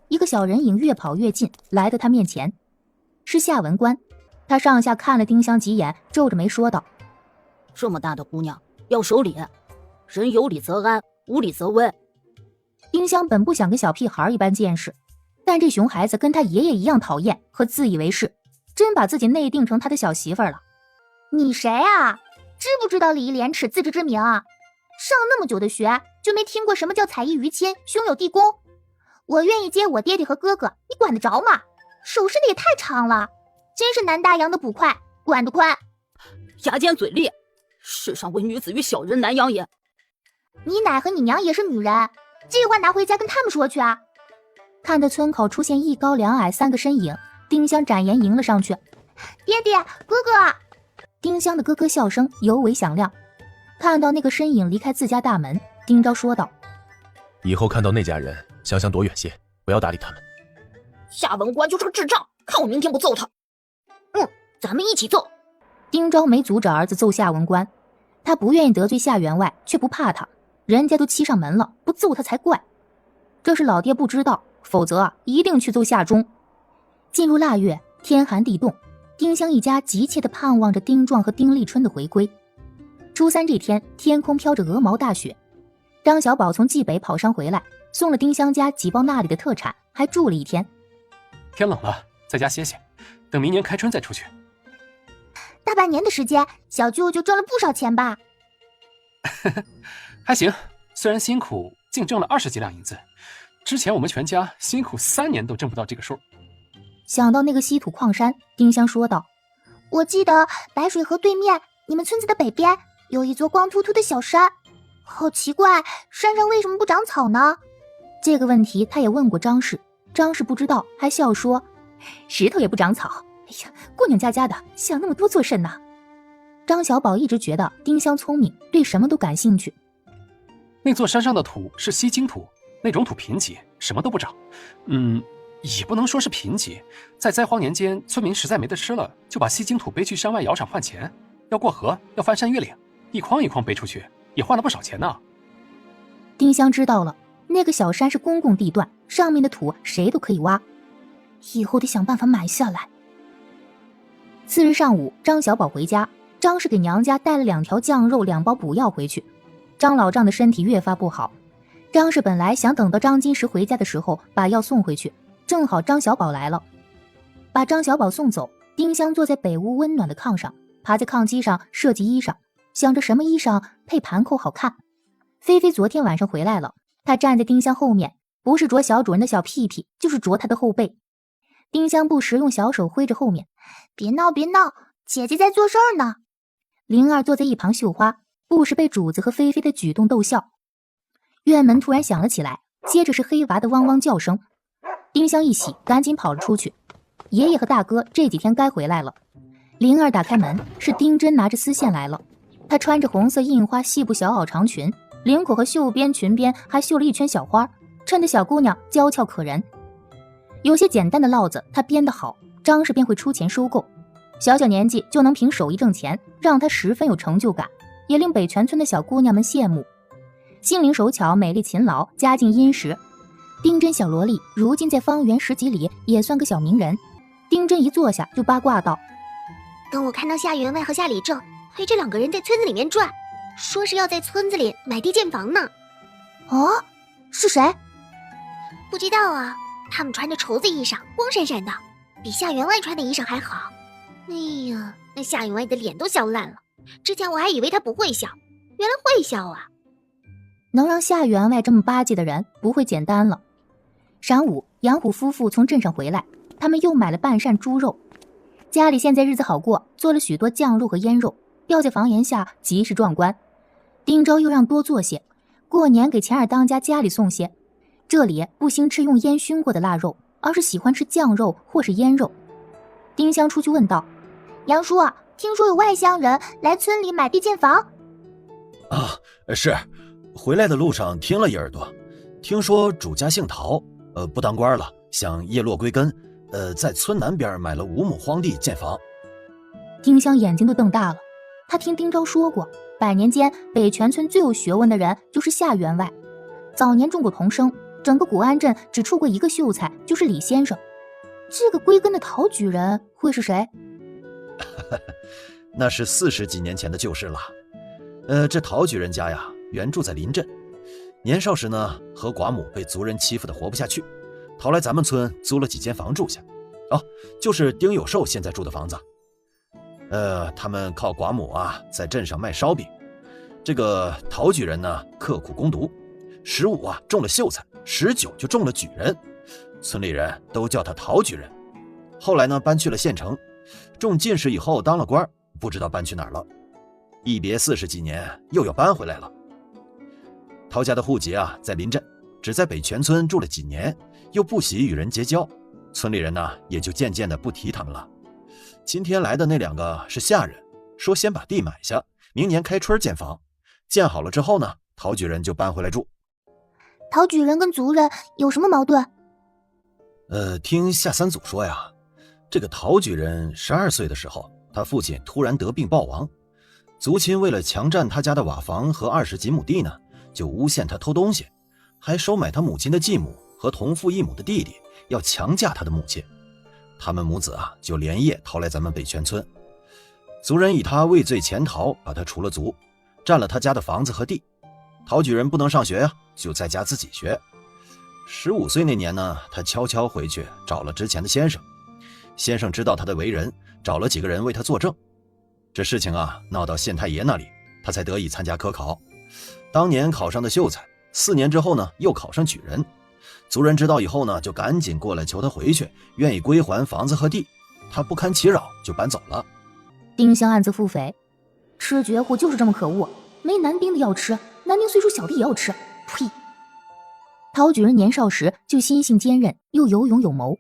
一个小人影越跑越近，来到他面前，是夏文官。他上下看了丁香几眼，皱着眉说道：“这么大的姑娘要守礼，人有礼则安，无礼则威。”丁香本不想跟小屁孩一般见识，但这熊孩子跟他爷爷一样讨厌和自以为是，真把自己内定成他的小媳妇儿了。你谁啊？知不知道礼义廉耻、自知之明啊？上那么久的学，就没听过什么叫彩衣娱亲、兄友弟恭？我愿意接我爹爹和哥哥，你管得着吗？手势的也太长了，真是男大洋的捕快，管得宽。牙尖嘴利，世上唯女子与小人难养也。你奶和你娘也是女人，这话拿回家跟他们说去啊！看到村口出现一高两矮3个身影，丁香展颜迎了上去：“爹爹，哥哥！”丁香的咯咯笑声尤为响亮。看到那个身影离开自家大门，丁昭说道：“以后看到那家人，想想躲远些，不要搭理他们。”夏文官就是个智障，看我明天不揍他！咱们一起揍！丁昭没阻止儿子揍夏文官，他不愿意得罪夏员外，却不怕他，人家都欺上门了，不揍他才怪。这是老爹不知道，否则一定去揍夏忠。进入腊月，天寒地冻，丁香一家急切地盼望着丁壮和丁立春的回归。初3这天，天空飘着鹅毛大雪。张小宝从冀北跑山回来，送了丁香家几包那里的特产，还住了1天。天冷了，在家歇歇，等明年开春再出去。大半年的时间，小舅舅挣了不少钱吧？还行，虽然辛苦，净挣了20几两银子。之前我们全家辛苦3年都挣不到这个数。想到那个稀土矿山，丁香说道：“我记得白水河对面，你们村子的北边有一座光秃秃的小山，好奇怪，山上为什么不长草呢？”这个问题他也问过张氏，张氏不知道，还笑说：“石头也不长草。哎呀，姑娘家的，想那么多做甚呢？”张小宝一直觉得丁香聪明，对什么都感兴趣。那座山上的土是稀金土，那种土贫瘠，什么都不长。也不能说是贫瘠，在灾荒年间，村民实在没得吃了，就把稀金土背去山外窑厂换钱，要过河，要翻山越岭，一筐一筐背出去，也换了不少钱呢。丁香知道了，那个小山是公共地段，上面的土谁都可以挖，以后得想办法买下来。次日上午，张小宝回家，张氏给娘家带了2条酱肉、2包补药回去。张老丈的身体越发不好，张氏本来想等到张金石回家的时候把药送回去，正好张小宝来了，把张小宝送走。丁香坐在北屋温暖的炕上，爬在炕基上设计衣裳，想着什么衣裳配盘扣好看。菲菲昨天晚上回来了，她站在丁香后面，不是啄小主人的小屁屁，就是啄他的后背。丁香不时用小手挥着后面：“别闹别闹，姐姐在做事儿呢。”灵儿坐在一旁绣花，不时被主子和菲菲的举动逗笑。院门突然响了起来，接着是黑娃的汪汪叫声。丁香一喜，赶紧跑了出去。爷爷和大哥这几天该回来了。灵儿打开门，是丁真拿着丝线来了。她穿着红色印花细布小袄长裙，领口和袖边裙边还绣了一圈小花，衬得小姑娘娇俏可人。有些简单的烙子她编得好，张氏便会出钱收购。小小年纪就能凭手艺挣钱，让她十分有成就感，也令北泉村的小姑娘们羡慕。心灵手巧，美丽勤劳，家境殷实。丁真小萝莉如今在方圆10几里也算个小名人。丁真一坐下就八卦道：“等我看到夏员外和夏礼正陪着2个人在村子里面转，说是要在村子里买地建房呢。”“哦，是谁？”“不知道啊，他们穿着绸子衣裳，光闪闪的，比夏员外穿的衣裳还好。哎呀，那夏员外的脸都笑烂了，之前我还以为他不会笑，原来会笑啊。”能让夏员外这么巴结的人不会简单了。晌午，杨虎夫妇从镇上回来，他们又买了半扇猪肉。家里现在日子好过，做了许多酱肉和腌肉，吊在房檐下，极是壮观。丁昭又让多做些，过年给钱儿当家家里送些。这里不兴吃用烟熏过的腊肉，而是喜欢吃酱肉或是腌肉。丁香出去问道：“杨叔，听说有外乡人来村里买地建房。啊，是，回来的路上听了一耳朵，听说主家姓陶，不当官了，想叶落归根，在村南边买了5亩荒地建房。丁香眼睛都瞪大了，他听丁昭说过，100年间北泉村最有学问的人就是夏员外，早年中过童生，整个古安镇只出过一个秀才，就是李先生。这个归根的陶举人会是谁？那是40几年前的旧事了。这陶举人家呀，原住在临镇，年少时呢，和寡母被族人欺负得活不下去，逃来咱们村租了几间房住下。就是丁有寿现在住的房子。他们靠寡母啊，在镇上卖烧饼。这个陶举人呢，刻苦攻读，15啊中了秀才，19就中了举人，村里人都叫他陶举人。后来呢，搬去了县城，中进士以后当了官，不知道搬去哪儿了。一别40几年，又要搬回来了。陶家的户籍啊，在临镇，只在北泉村住了几年，又不喜与人结交，村里人呢，也就渐渐的不提他们了。今天来的那2个是下人，说先把地买下，明年开春建房，建好了之后呢，陶举人就搬回来住。陶举人跟族人有什么矛盾？听夏三祖说呀，这个陶举人12岁的时候，他父亲突然得病暴亡，族亲为了强占他家的瓦房和20几亩地呢，就诬陷他偷东西，还收买他母亲的继母和同父异母的弟弟，要强嫁他的母亲。他们母子啊，就连夜逃来咱们北泉村。族人以他畏罪潜逃，把他除了族，占了他家的房子和地。陶举人不能上学呀，就在家自己学。15岁那年呢，他悄悄回去找了之前的先生，先生知道他的为人，找了几个人为他作证。这事情啊，闹到县太爷那里，他才得以参加科考。当年考上的秀才，4年之后呢，又考上举人。族人知道以后呢，就赶紧过来求他回去，愿意归还房子和地。他不堪其扰，就搬走了。丁香暗自腹诽，吃绝户就是这么可恶，没男丁的要吃，男丁岁数小的也要吃。呸！陶举人年少时就心性坚韧，又有勇有谋，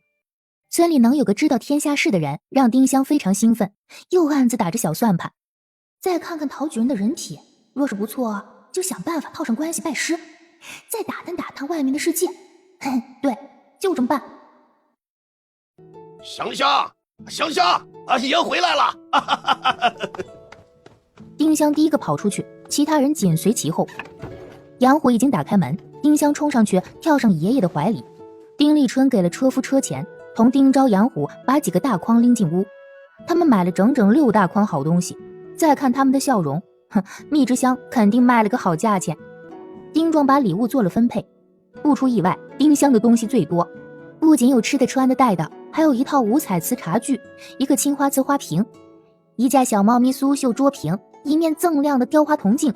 村里能有个知道天下事的人，让丁香非常兴奋，又暗自打着小算盘。再看看陶举人的人品，若是不错，就想办法套上关系拜师，再打探打探外面的世界。对，就这么办。香香，爷回来了！丁香第一个跑出去，其他人紧随其后。杨虎已经打开门，丁香冲上去，跳上爷爷的怀里。丁立春给了车夫车钱，同丁昭、杨虎把几个大筐拎进屋。他们买了整整6大筐好东西。再看他们的笑容，蜜汁香肯定卖了个好价钱。丁壮把礼物做了分配，不出意外，丁香的东西最多，不仅有吃的穿的戴的，还有一套5彩瓷茶具，一个青花瓷花瓶，一架小猫咪苏绣桌屏，一面锃亮的雕花铜镜。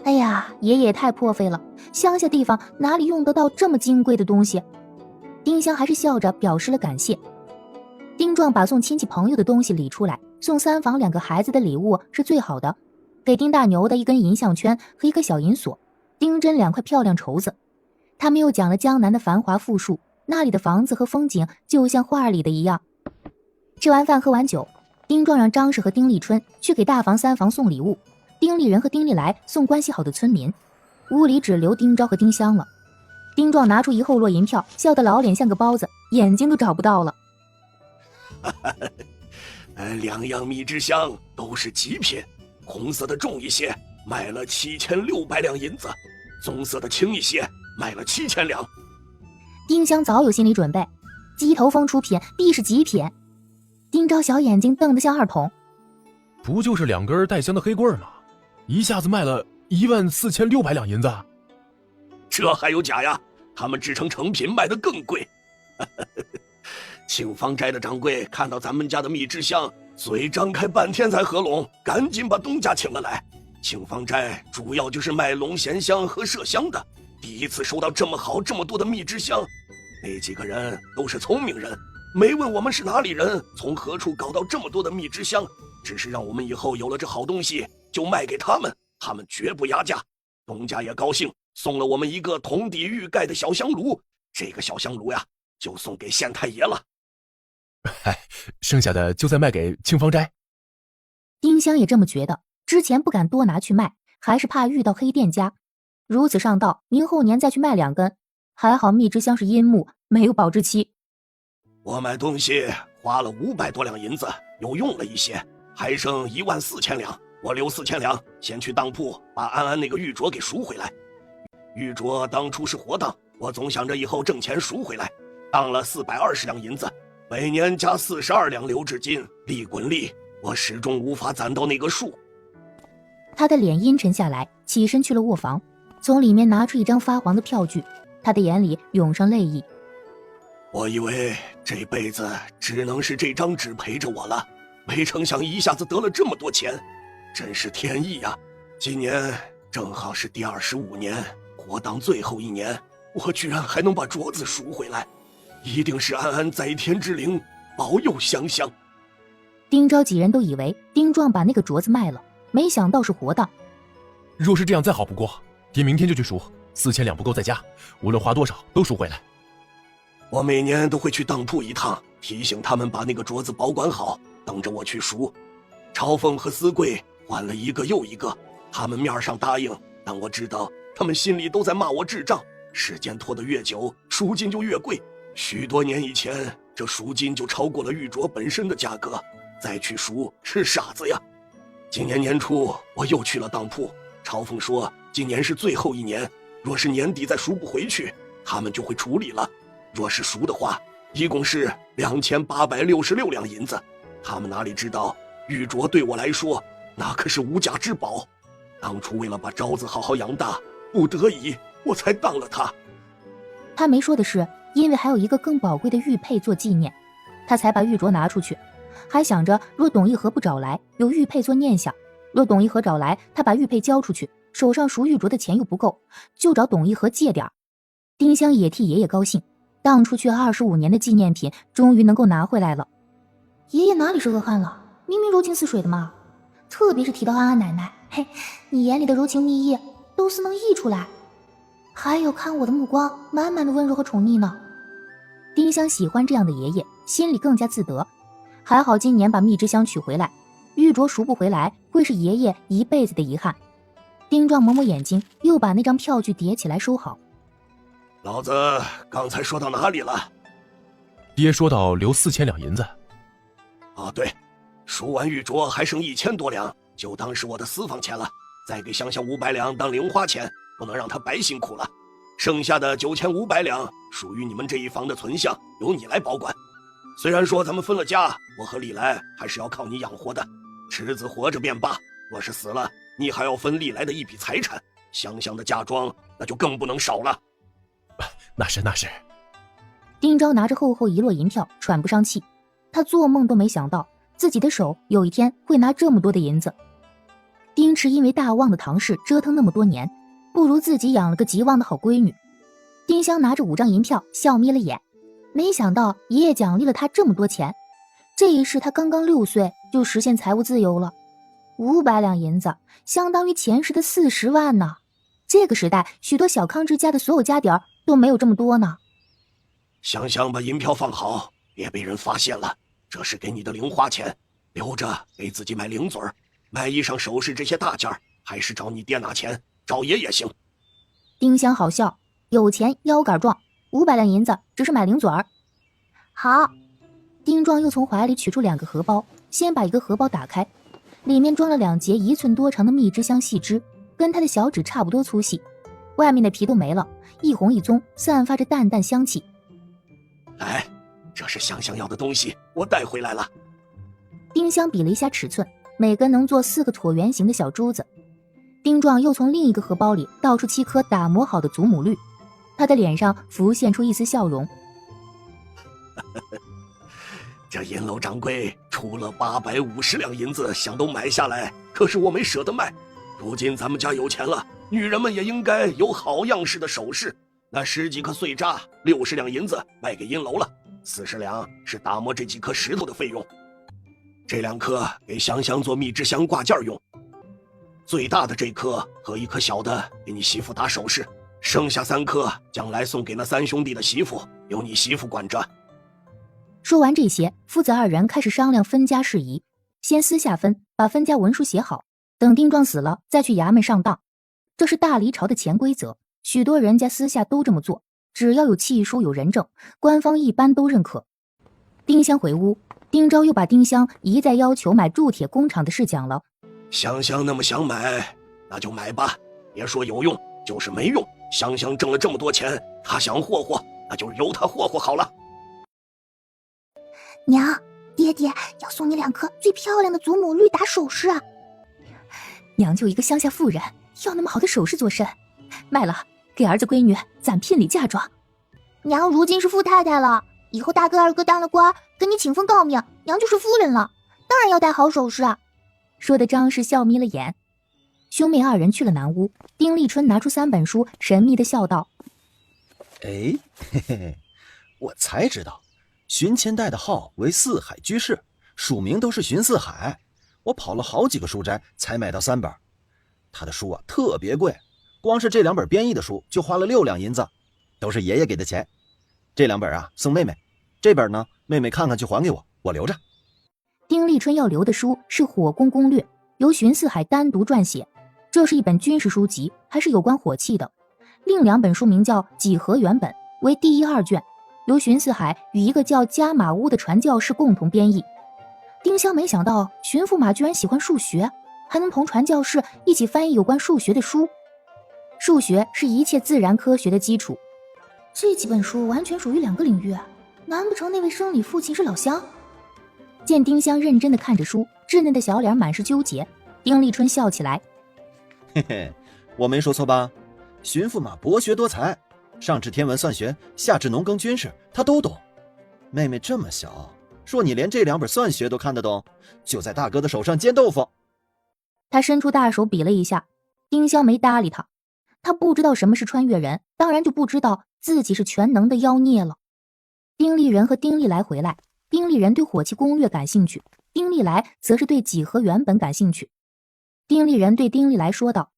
哎呀，爷爷也太破费了，乡下地方哪里用得到这么金贵的东西？丁香还是笑着表示了感谢。丁壮把送亲戚朋友的东西理出来，送3房2个孩子的礼物是最好的，给丁大牛的一根银项圈和一个小银锁，丁真2块漂亮绸子。他们又讲了江南的繁华富庶，那里的房子和风景就像画里的一样。吃完饭喝完酒，丁壮让张氏和丁立春去给大房3房送礼物，丁立人和丁立来送关系好的村民。屋里只留丁昭和丁香了。丁壮拿出一厚摞银票，笑得老脸像个包子，眼睛都找不到了。2样蜜汁香都是极品，红色的重一些，卖了7600两银子；棕色的轻一些，卖了7000两。丁香早有心理准备，鸡头峰出品必是极品。丁昭小眼睛瞪得像2筒，不就是2根带香的黑棍吗？一下子卖了14600两银子，这还有假呀？他们制成成品卖得更贵。庆芳斋的掌柜看到咱们家的蜜汁香，嘴张开半天才合拢，赶紧把东家请了来。庆芳斋主要就是卖龙涎香和麝香的，第一次收到这么好这么多的蜜汁香。那几个人都是聪明人，没问我们是哪里人，从何处搞到这么多的蜜汁香，只是让我们以后有了这好东西就卖给他们，他们绝不压价。东家也高兴，送了我们一个铜底玉盖的小香炉，这个小香炉呀，就送给县太爷了。剩下的就再卖给庆芳斋。丁香也这么觉得，之前不敢多拿去卖，还是怕遇到黑店家。如此上道，明后年再去卖2根。还好蜜之香是阴木，没有保质期。我买东西花了500多两银子，又用了一些，还剩14000两。我留4000两，先去当铺把安安那个玉镯给赎回来。玉镯当初是活当，我总想着以后挣钱赎回来，当了420两银子，每年加42两留置金，利滚利，我始终无法攒到那个数。他的脸阴沉下来，起身去了卧房，从里面拿出一张发黄的票据，他的眼里涌上泪意。我以为这辈子只能是这张纸陪着我了，没成想一下子得了这么多钱，真是天意呀！今年正好是第25年，活当最后一年，我居然还能把镯子赎回来，一定是安安在天之灵保佑香香。丁昭几人都以为丁壮把那个镯子卖了，没想到是活当。若是这样再好不过，爹明天就去赎，4000两不够再加，无论花多少都赎回来。我每年都会去当铺一趟，提醒他们把那个镯子保管好，等着我去赎。朝凤和思贵换了一个又一个，他们面上答应，但我知道他们心里都在骂我智障。时间拖得越久，赎金就越贵。许多年以前，这赎金就超过了玉镯本身的价格，再去赎是傻子呀。今年年初我又去了当铺，朝凤说今年是最后一年，若是年底再赎不回去，他们就会处理了。若是赎的话，一共是2866两银子。他们哪里知道，玉镯对我来说那可是无价之宝。当初为了把昭子好好养大，不得已我才当了他。他没说的是，因为还有一个更宝贵的玉佩做纪念，他才把玉镯拿出去，还想着若董一和不找来，有玉佩做念想；若董一和找来，他把玉佩交出去，手上赎玉镯的钱又不够，就找董一和借点。丁香也替爷爷高兴，当出去25年的纪念品终于能够拿回来了。爷爷哪里是恶汉了，明明柔情似水的嘛。特别是提到安安奶奶，嘿，你眼里的柔情蜜意都似能溢出来，还有看我的目光满满的温柔和宠溺呢。丁香喜欢这样的爷爷，心里更加自得。还好今年把蜜之香取回来，玉镯赎不回来会是爷爷一辈子的遗憾。丁壮抹抹眼睛，又把那张票据叠起来收好。老子刚才说到哪里了？爹说到留4000两银子。啊，对，赎完玉镯还剩1000多两，就当是我的私房钱了。再给香香500两当零花钱，不能让她白辛苦了。剩下的9500两属于你们这一房的存项，由你来保管。虽然说咱们分了家，我和丽来还是要靠你养活的。池子活着便罢，若是死了，你还要分丽来的一笔财产。香香的嫁妆那就更不能少了。那是那是。丁昭拿着厚厚一摞银票，喘不上气。他做梦都没想到自己的手有一天会拿这么多的银子。丁池因为大旺的唐氏折腾那么多年，不如自己养了个极旺的好闺女。丁香拿着5张银票笑眯了眼，没想到爷爷奖励了他这么多钱。这一世他刚刚6岁就实现财务自由了，500两银子相当于前世的40万呢。这个时代许多小康之家的所有家底儿都没有这么多呢。香香把银票放好，别被人发现了，这是给你的零花钱，留着给自己买零嘴儿，买衣裳首饰这些大件儿，还是找你爹拿钱，找爷也行。丁香好笑，有钱腰杆壮，500两银子只是买零嘴儿。好，丁壮又从怀里取出2个荷包，先把一个荷包打开，里面装了2节1寸多长的蜜之香细枝，跟他的小指差不多粗细，外面的皮都没了，一红一棕，散发着淡淡香气。来，这是香香要的东西，我带回来了。丁香比了一下尺寸，每根能做4个椭圆形的小珠子。丁壮又从另一个荷包里倒出7颗打磨好的祖母绿，他的脸上浮现出一丝笑容。这银楼掌柜出了850两银子，想都买下来，可是我没舍得卖。如今咱们家有钱了，女人们也应该有好样式的首饰。那10几颗碎渣，60两银子卖给银楼了，40两是打磨这几颗石头的费用。这2颗给香香做蜜之香挂件用，最大的这颗和1颗小的给你媳妇打首饰，剩下3颗将来送给那3兄弟的媳妇，由你媳妇管着。说完这些，父子2人开始商量分家事宜，先私下分，把分家文书写好，等丁壮死了再去衙门上当。这是大黎朝的潜规则，许多人家私下都这么做，只要有契书有人证，官方一般都认可。丁香回屋，丁昭又把丁香一再要求买铸铁工厂的事讲了。香香那么想买，那就买吧，别说有用，就是没用。香香挣了这么多钱，她想霍霍，那就由她霍霍好了。娘，爹爹要送你2颗最漂亮的祖母绿打首饰啊！娘就一个乡下妇人，要那么好的首饰做甚？卖了，给儿子闺女攒聘礼嫁妆。娘如今是富太太了，以后大哥二哥当了官，跟你请封诰命，娘就是夫人了，当然要戴好首饰啊！说的张氏笑眯了眼。兄妹2人去了南屋，丁立春拿出3本书，神秘的笑道：“哎，嘿嘿，我才知道，荀谦代的号为四海居士，署名都是荀四海。我跑了好几个书斋才买到3本。他的书啊特别贵，光是这2本编译的书就花了6两银子，都是爷爷给的钱。这2本啊送妹妹，这本呢妹妹看看就还给我，我留着。”丁立春要留的书是《火攻攻略》，由荀四海单独撰写。这是一本军事书籍，还是有关火器的。另2本书名叫《几何原本》，为第1、2卷，由荀四海与一个叫加马乌的传教士共同编译。丁香没想到荀驸马居然喜欢数学，还能同传教士一起翻译有关数学的书。数学是一切自然科学的基础，这几本书完全属于2个领域，难不成那位生理父亲是老乡？见丁香认真地看着书，稚嫩的小脸满是纠结，丁立春笑起来：“嘿嘿，我没说错吧？荀驸马博学多才，上至天文算学，下至农耕军事，他都懂。妹妹这么小，说你连这2本算学都看得懂，就在大哥的手上煎豆腐。”他伸出大手比了一下，丁香没搭理他。他不知道什么是穿越人，当然就不知道自己是全能的妖孽了。丁立人和丁立来回来，丁立人对火器攻略感兴趣，丁立来则是对几何原本感兴趣。丁立人对丁立来说道：“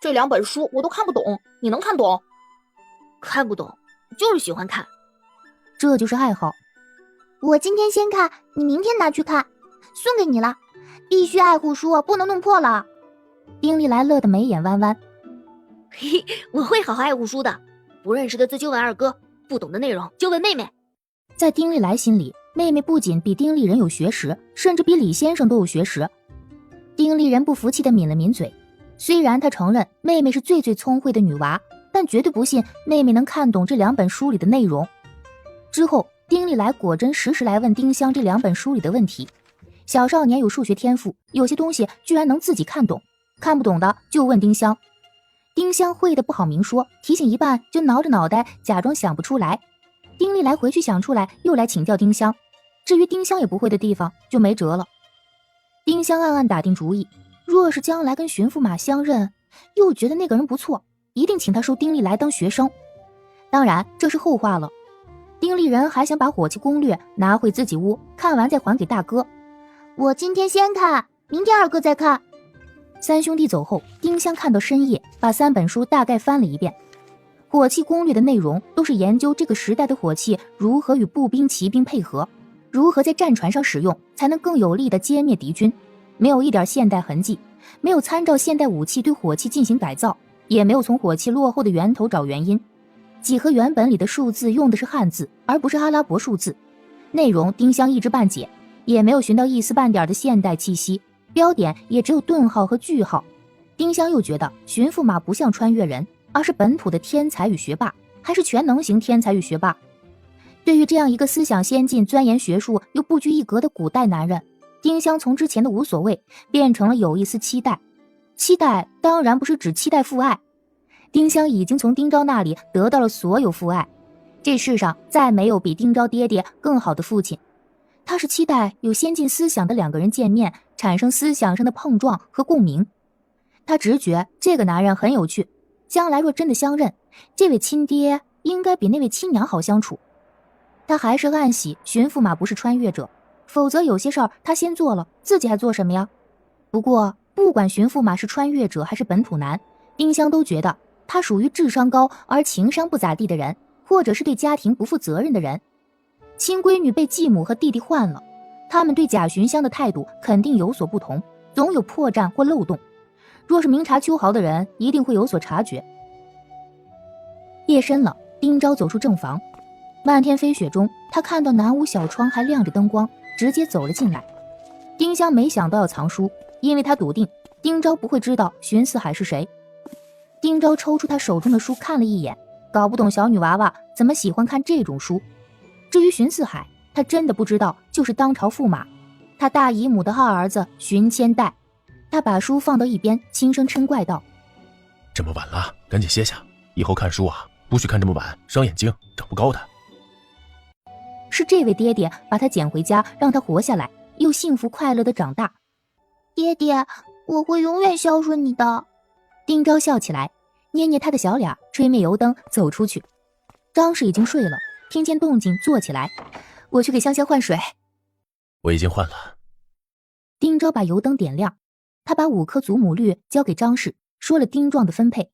这2本书我都看不懂，你能看懂？”“看不懂，就是喜欢看。”这就是爱好。我今天先看，你明天拿去看，送给你了，必须爱护书，不能弄破了。丁立来乐得眉眼弯弯。嘿，我会好好爱护书的，不认识的字就问二哥，不懂的内容就问妹妹。在丁立来心里，妹妹不仅比丁立人有学识，甚至比李先生都有学识。丁立人不服气地抿了抿嘴，虽然他承认妹妹是最聪慧的女娃，但绝对不信妹妹能看懂这2本书里的内容。之后丁立来果真时来问丁香这2本书里的问题。小少年有数学天赋，有些东西居然能自己看懂，看不懂的就问丁香。丁香会的不好明说，提醒一半就挠着脑袋假装想不出来。丁立来回去想出来又来请教丁香，至于丁香也不会的地方就没辙了。丁香暗暗打定主意，若是将来跟荀驸马相认，又觉得那个人不错，一定请他收丁立来当学生。当然这是后话了。丁立人还想把火器攻略拿回自己屋，看完再还给大哥。我今天先看，明天二哥再看。3兄弟走后，丁香看到深夜，把3本书大概翻了一遍。火器攻略的内容都是研究这个时代的火器如何与步兵骑兵配合，如何在战船上使用才能更有力地歼灭敌军，没有一点现代痕迹，没有参照现代武器对火器进行改造，也没有从火器落后的源头找原因。几何原本里的数字用的是汉字，而不是阿拉伯数字，内容丁香一知半解，也没有寻到一丝半点的现代气息，标点也只有顿号和句号。丁香又觉得荀驸马不像穿越人，而是本土的天才与学霸，还是全能型天才与学霸。对于这样一个思想先进、钻研学术又不拘一格的古代男人，丁香从之前的无所谓变成了有一丝期待。期待当然不是指期待父爱，丁香已经从丁昭那里得到了所有父爱，这世上再没有比丁昭爹爹更好的父亲。他是期待有先进思想的2个人见面，产生思想上的碰撞和共鸣。他直觉这个男人很有趣，将来若真的相认，这位亲爹应该比那位亲娘好相处。他还是暗喜荀驸马不是穿越者，否则有些事儿他先做了，自己还做什么呀？不过不管荀驸马是穿越者还是本土男，丁香都觉得他属于智商高而情商不咋地的人，或者是对家庭不负责任的人。亲闺女被继母和弟弟换了，他们对贾寻香的态度肯定有所不同，总有破绽或漏洞。若是明察秋毫的人，一定会有所察觉。夜深了，丁昭走出正房，漫天飞雪中，他看到南屋小窗还亮着灯光，直接走了进来。丁香没想到要藏书，因为他笃定丁昭不会知道荀四海是谁。丁昭抽出他手中的书看了一眼，搞不懂小女娃娃怎么喜欢看这种书。至于荀四海，他真的不知道，就是当朝驸马，他大姨母的二儿子荀千代。他把书放到一边，轻声嗔怪道：这么晚了，赶紧歇下，以后看书啊，不许看这么晚，伤眼睛，长不高的。是这位爹爹把他捡回家，让他活下来，又幸福快乐的长大。爹爹，我会永远孝顺你的。丁昭笑起来，捏捏他的小脸，吹灭油灯，走出去。张氏已经睡了，听见动静坐起来，我去给香香换水。我已经换了。丁昭把油灯点亮，他把5颗祖母绿交给张氏，说了丁壮的分配。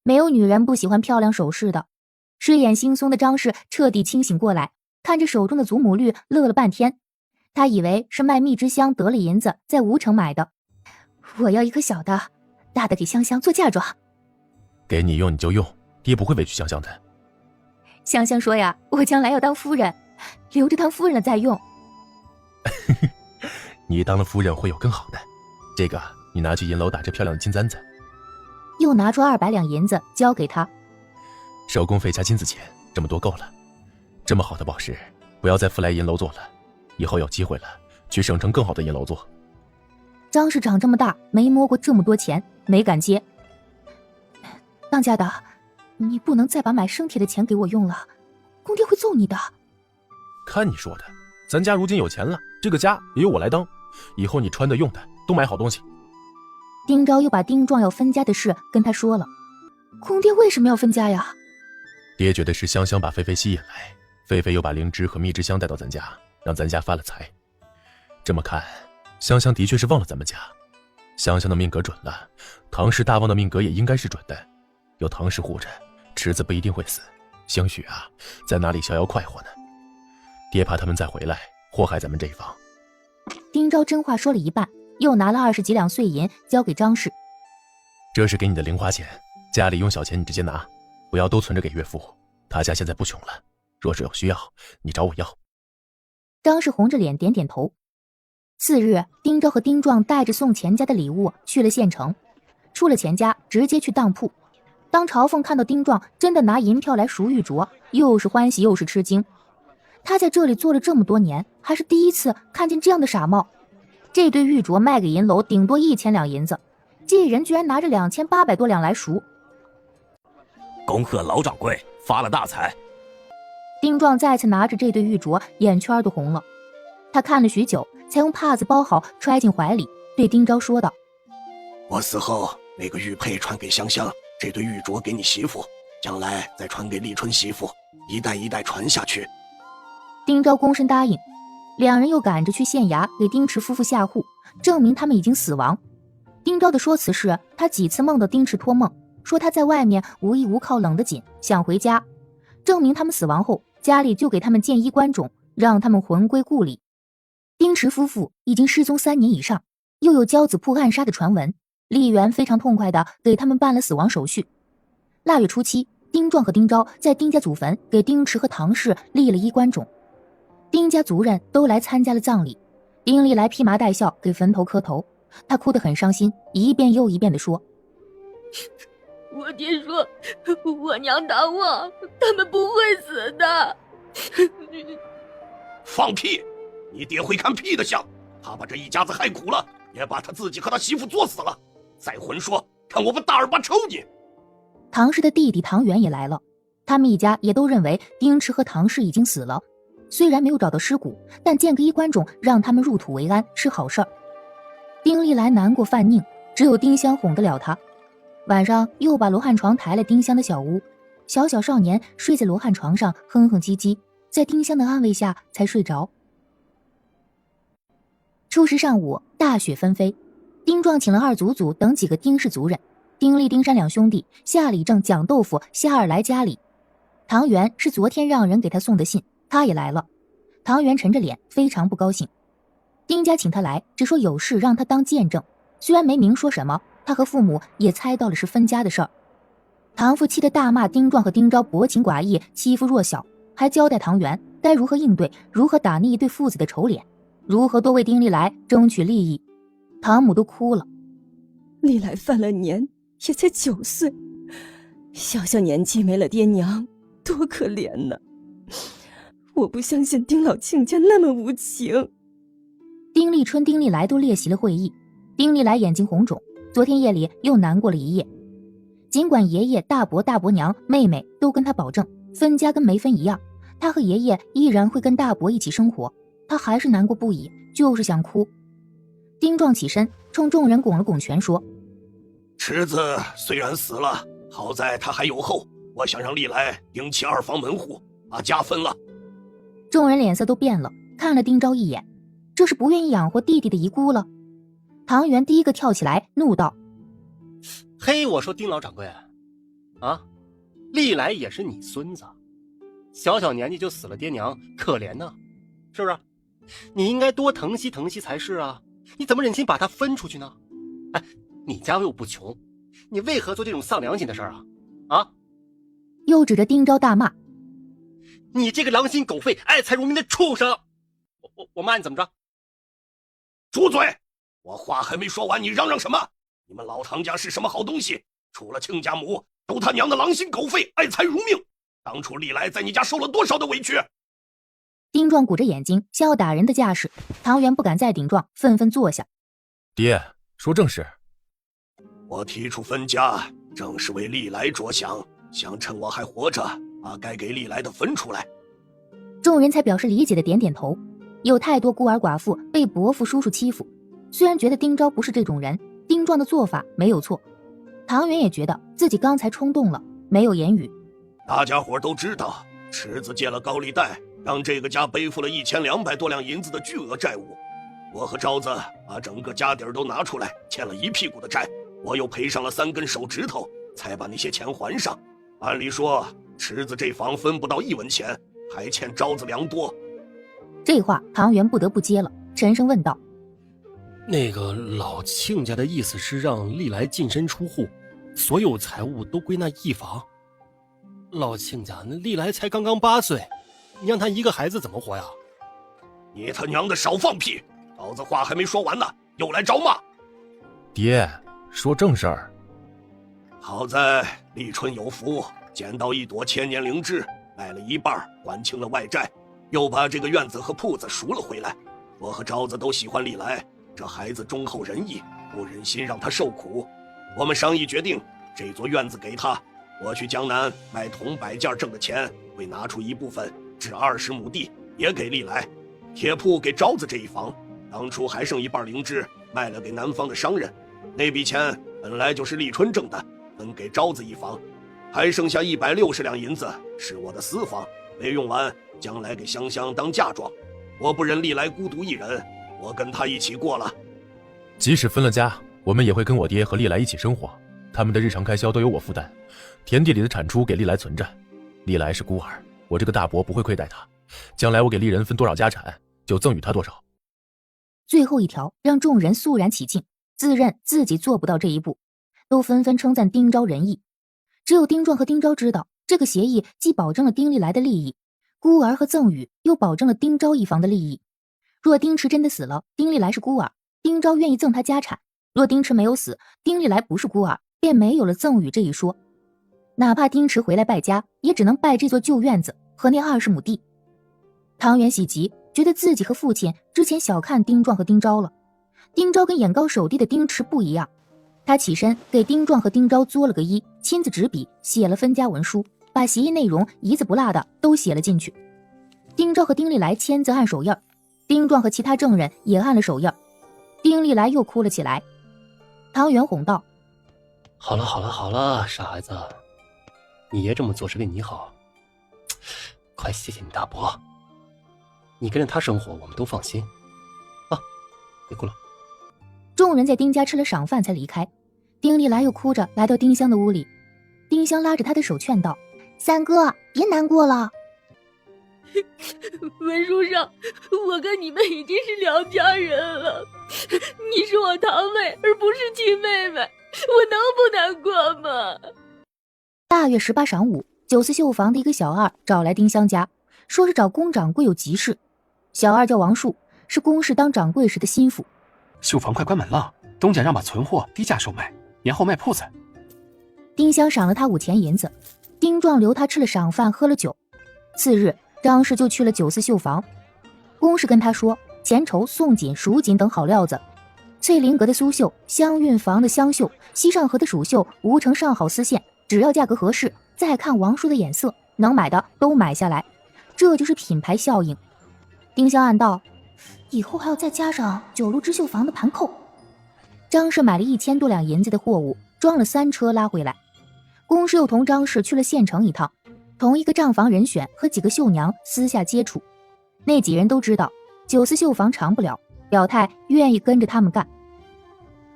没有女人不喜欢漂亮首饰的。睡眼惺忪的张氏彻底清醒过来，看着手中的祖母绿乐了半天。他以为是卖蜜之香得了银子，在吴城买的。我要一颗小的，大的给香香做嫁妆。给你用你就用，爹不会委屈香香的。香香说呀，我将来要当夫人，留着当夫人了再用。你当了夫人会有更好的，这个你拿去银楼打这漂亮的金簪子。又拿出200两银子交给他。手工费加金子钱，这么多够了。这么好的宝石，不要再复来银楼做了，以后有机会了，去省城更好的银楼做。张氏长这么大没摸过这么多钱，没敢接。当家的，你不能再把买生铁的钱给我用了，公爹会揍你的。看你说的，咱家如今有钱了，这个家也由我来当，以后你穿的用的都买好东西。丁昭又把丁壮要分家的事跟他说了。公爹为什么要分家呀？爹觉得是香香把菲菲吸引来，菲菲又把灵芝和蜜之香带到咱家，让咱家发了财。这么看，香香的确是忘了咱们家。香香的命格准了，唐氏大旺的命格也应该是准的。有唐氏护着，池子不一定会死，兴许啊，在哪里逍遥快活呢？爹怕他们再回来祸害咱们这一方。丁昭真话说了一半，又拿了20几两碎银交给张氏。这是给你的零花钱，家里用小钱你直接拿，不要都存着给岳父，他家现在不穷了，若是有需要你找我要。张氏红着脸点点头。次日，丁昭和丁壮带着送钱家的礼物去了县城，出了钱家直接去当铺。当朝凤看到丁壮真的拿银票来赎玉镯，又是欢喜又是吃惊。他在这里做了这么多年，还是第一次看见这样的傻帽。这对玉镯卖给银楼顶多1000两银子，这人居然拿着2800多两来赎。恭贺老掌柜发了大财。丁壮再次拿着这对玉镯，眼圈都红了。他看了许久，才用帕子包好揣进怀里，对丁昭说道：我死后那个玉佩传给香香，这对玉镯给你媳妇，将来再传给立春媳妇，一代一代传下去。丁昭躬身答应。两人又赶着去县衙给丁池夫妇下户，证明他们已经死亡。丁昭的说辞是，他几次梦到丁池托梦，说他在外面无依无靠，冷得紧，想回家，证明他们死亡后，家里就给他们建衣冠冢，让他们魂归故里。丁池夫妇已经失踪3年以上，又有交子铺暗杀的传闻，丽媛非常痛快地给他们办了死亡手续。腊月初7，丁壮和丁昭在丁家祖坟给丁池和唐氏立了衣冠冢。丁家族人都来参加了葬礼，丁丽来披麻戴孝给坟头磕头，他哭得很伤心，一遍又一遍地说：我爹说我娘当我，他们不会死的。放屁！你爹会看屁的相，他把这一家子害苦了，也把他自己和他媳妇作死了，再混说，看我把大耳巴抽你！唐氏的弟弟唐元也来了，他们一家也都认为丁池和唐氏已经死了，虽然没有找到尸骨，但建个衣冠冢让他们入土为安是好事儿。丁丽来难过犯宁，只有丁香哄得了他。晚上又把罗汉床抬来丁香的小屋，小小少年睡在罗汉床上哼哼唧唧，在丁香的安慰下才睡着。初时上午，大雪纷飞，丁壮请了二祖祖等几个丁氏族人，丁丽、丁山两兄弟、夏里正、蒋豆腐、夏二来家里。唐元是昨天让人给他送的信，他也来了。唐元沉着脸，非常不高兴。丁家请他来，只说有事让他当见证，虽然没明说什么，他和父母也猜到了是分家的事儿。唐父气得大骂丁壮和丁昭薄情寡义，欺负弱小，还交代唐元该如何应对，如何打那一对父子的丑脸，如何多为丁丽来争取利益。唐母都哭了。丽来犯了年，也才9岁，小小年纪没了爹娘，多可怜呢！我不相信丁老亲家那么无情。丁立春、丁丽来都列席了会议，丁丽来眼睛红肿，昨天夜里又难过了一夜。尽管爷爷、大伯、大伯娘、妹妹都跟他保证分家跟没分一样，他和爷爷依然会跟大伯一起生活，他还是难过不已，就是想哭。丁壮起身冲众人拱了拱拳说：池子虽然死了，好在他还有后，我想让丽来顶起2房门户，把家分了。众人脸色都变了，看了丁昭一眼，这是不愿意养活弟弟的遗孤了。唐元第一个跳起来怒道：嘿，我说丁老掌柜啊，历来也是你孙子，小小年纪就死了爹娘，可怜呐，是不是？你应该多疼惜疼惜才是啊，你怎么忍心把他分出去呢？哎，你家又不穷，你为何做这种丧良心的事儿啊？又指着丁昭大骂：你这个狼心狗肺、爱财如命的畜生！我骂你怎么着？住嘴！我话还没说完，你嚷嚷什么？你们老唐家是什么好东西？除了亲家母，都他娘的狼心狗肺、爱财如命。当初历来在你家受了多少的委屈？丁壮鼓着眼睛，像要打人的架势。唐元不敢再顶撞，纷纷坐下。爹，说正事。我提出分家，正是为历来着想，想趁我还活着，把该给历来的分出来。众人才表示理解的点点头。有太多孤儿寡妇被伯父叔叔欺负，虽然觉得丁昭不是这种人，丁壮的做法没有错。唐元也觉得自己刚才冲动了，没有言语。大家伙都知道，池子借了高利贷，让这个家背负了1200多两银子的巨额债务。我和昭子把整个家底儿都拿出来，欠了一屁股的债，我又赔上了3根手指头，才把那些钱还上。按理说，池子这房分不到1文钱，还欠昭子良多。这话唐元不得不接了，沉声问道：那个老亲家的意思是让历来净身出户，所有财物都归那一房？老亲家，那历来才刚刚8岁，你让他一个孩子怎么活呀？你他娘的少放屁！老子话还没说完呢，又来招骂。爹，说正事儿。好在立春有福，捡到一朵千年灵芝，卖了一半，还清了外债，又把这个院子和铺子赎了回来。我和昭子都喜欢历来，这孩子忠厚仁义，不忍心让他受苦。我们商议决定，这座院子给他，我去江南卖铜摆件挣的钱，会拿出一部分至20亩地，也给历来。铁铺给昭子这一房，当初还剩一半灵芝，卖了给南方的商人，那笔钱本来就是立春挣的，分给昭子一房，还剩下160两银子是我的私房，没用完，将来给香香当嫁妆。我不忍历来孤独一人，我跟他一起过了。即使分了家，我们也会跟我爹和历来一起生活，他们的日常开销都由我负担，田地里的产出给历来存着。历来是孤儿，我这个大伯不会亏待他，将来我给历人分多少家产，就赠与他多少。最后一条让众人肃然起敬，自认自己做不到这一步，都纷纷称赞丁昭仁义。只有丁壮和丁昭知道，这个协议既保证了丁历来的利益，孤儿和赠与又保证了丁昭一房的利益。若丁池真的死了，丁历来是孤儿，丁昭愿意赠他家产；若丁池没有死，丁历来不是孤儿，便没有了赠与这一说。哪怕丁池回来败家，也只能败这座旧院子和那20亩地。唐元喜极，觉得自己和父亲之前小看丁壮和丁昭了。丁昭跟眼高手低的丁池不一样，他起身给丁壮和丁昭作了个揖，亲自执笔写了分家文书，把协议内容一字不落的都写了进去。丁昭和丁历来签字按手印，丁壮和其他证人也按了手印。丁历来又哭了起来。唐元哄道：好了好了好了，傻孩子，你爷这么做是为你好，快谢谢你大伯，你跟着他生活我们都放心啊，别哭了。众人在丁家吃了晌饭才离开。丁历来又哭着来到丁香的屋里，丁香拉着他的手劝道：三哥别难过了。文书上我跟你们已经是两家人了，你是我堂妹而不是亲妹妹，我能不难过吗？大月18晌午，9四绣房的一个小二找来丁香家，说是找龚掌柜有急事。小二叫王树，是龚氏当掌柜时的心腹。绣房快关门了，东家让把存货低价售卖，年后卖铺子。丁香赏了他5钱银子，丁壮留他吃了晌饭，喝了酒。次日，张氏就去了9四绣房。龚氏跟他说，前绸、宋锦、蜀锦等好料子，翠林阁的苏绣、香韵坊的香绣、西上河的蜀绣，吴城上好丝线，只要价格合适，再看王叔的眼色，能买的都买下来，这就是品牌效应。丁香暗道，以后还要再加上9路织绣坊的盘扣。张氏买了1000多两银子的货物，装了3车拉回来。龚氏又同张氏去了县城一趟，同一个账房人选和几个绣娘私下接触，那几人都知道9四绣坊长不了，表态愿意跟着他们干。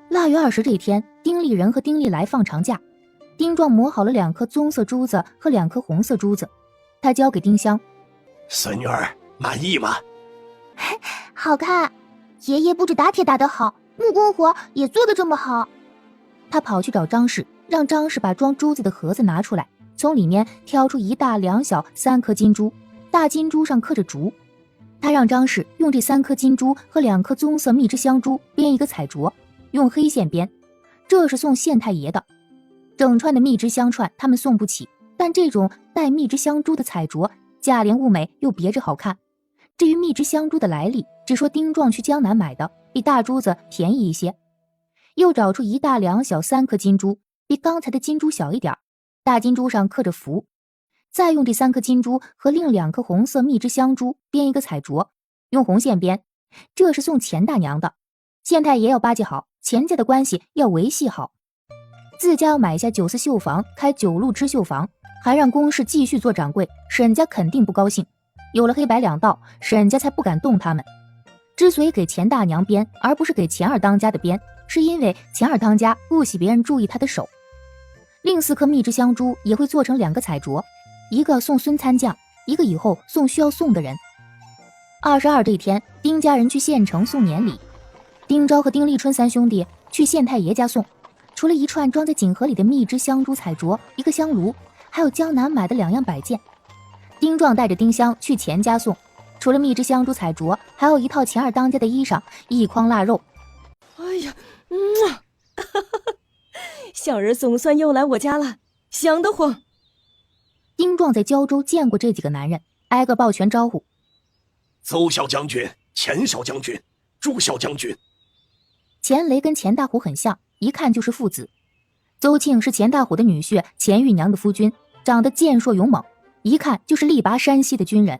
腊月20这一天，丁立人和丁立来放长假，丁壮磨好了2颗棕色珠子和2颗红色珠子，他交给丁香。孙女儿满意吗？好看，爷爷不止打铁打得好，木工活也做得这么好。他跑去找张氏，让张氏把装珠子的盒子拿出来，从里面挑出1大2小3颗金珠，大金珠上刻着竹。他让张氏用这3颗金珠和2颗棕色蜜汁香珠编一个彩镯，用黑线编，这是送县太爷的。整串的蜜汁香串他们送不起，但这种带蜜汁香珠的彩镯价廉物美又别致好看。至于蜜汁香珠的来历，只说丁壮去江南买的，比大珠子便宜一些。又找出1大2小3颗金珠，比刚才的金珠小一点，大金珠上刻着福。再用这3颗金珠和另2颗红色蜜汁香珠编一个彩镯，用红线编，这是送钱大娘的。县太爷要巴结好，钱家的关系要维系好。自家要买下9四绣坊，开9路织绣坊，还让龚氏继续做掌柜，沈家肯定不高兴。有了黑白2道，沈家才不敢动他们。之所以给钱大娘编，而不是给钱二当家的编，是因为钱二当家不喜别人注意他的手。另4颗蜜汁香珠也会做成2个彩镯，一个送孙参将，一个以后送需要送的人。22这天，丁家人去县城送年礼，丁昭和丁立春3兄弟去县太爷家送，除了一串装在锦盒里的蜜汁香珠彩镯，一个香炉，还有江南买的2样摆件。丁壮带着丁香去钱家送，除了蜜汁香珠彩镯，还有一套钱二当家的衣裳，一筐腊肉。哎呀，小儿总算又来我家了，香得慌。丁壮在胶州见过这几个男人，挨个抱拳招呼：邹小将军、钱小将军、朱小将军。钱雷跟钱大虎很像，一看就是父子。邹庆是钱大虎的女婿，钱玉娘的夫君，长得健硕勇猛，一看就是力拔山兮的军人。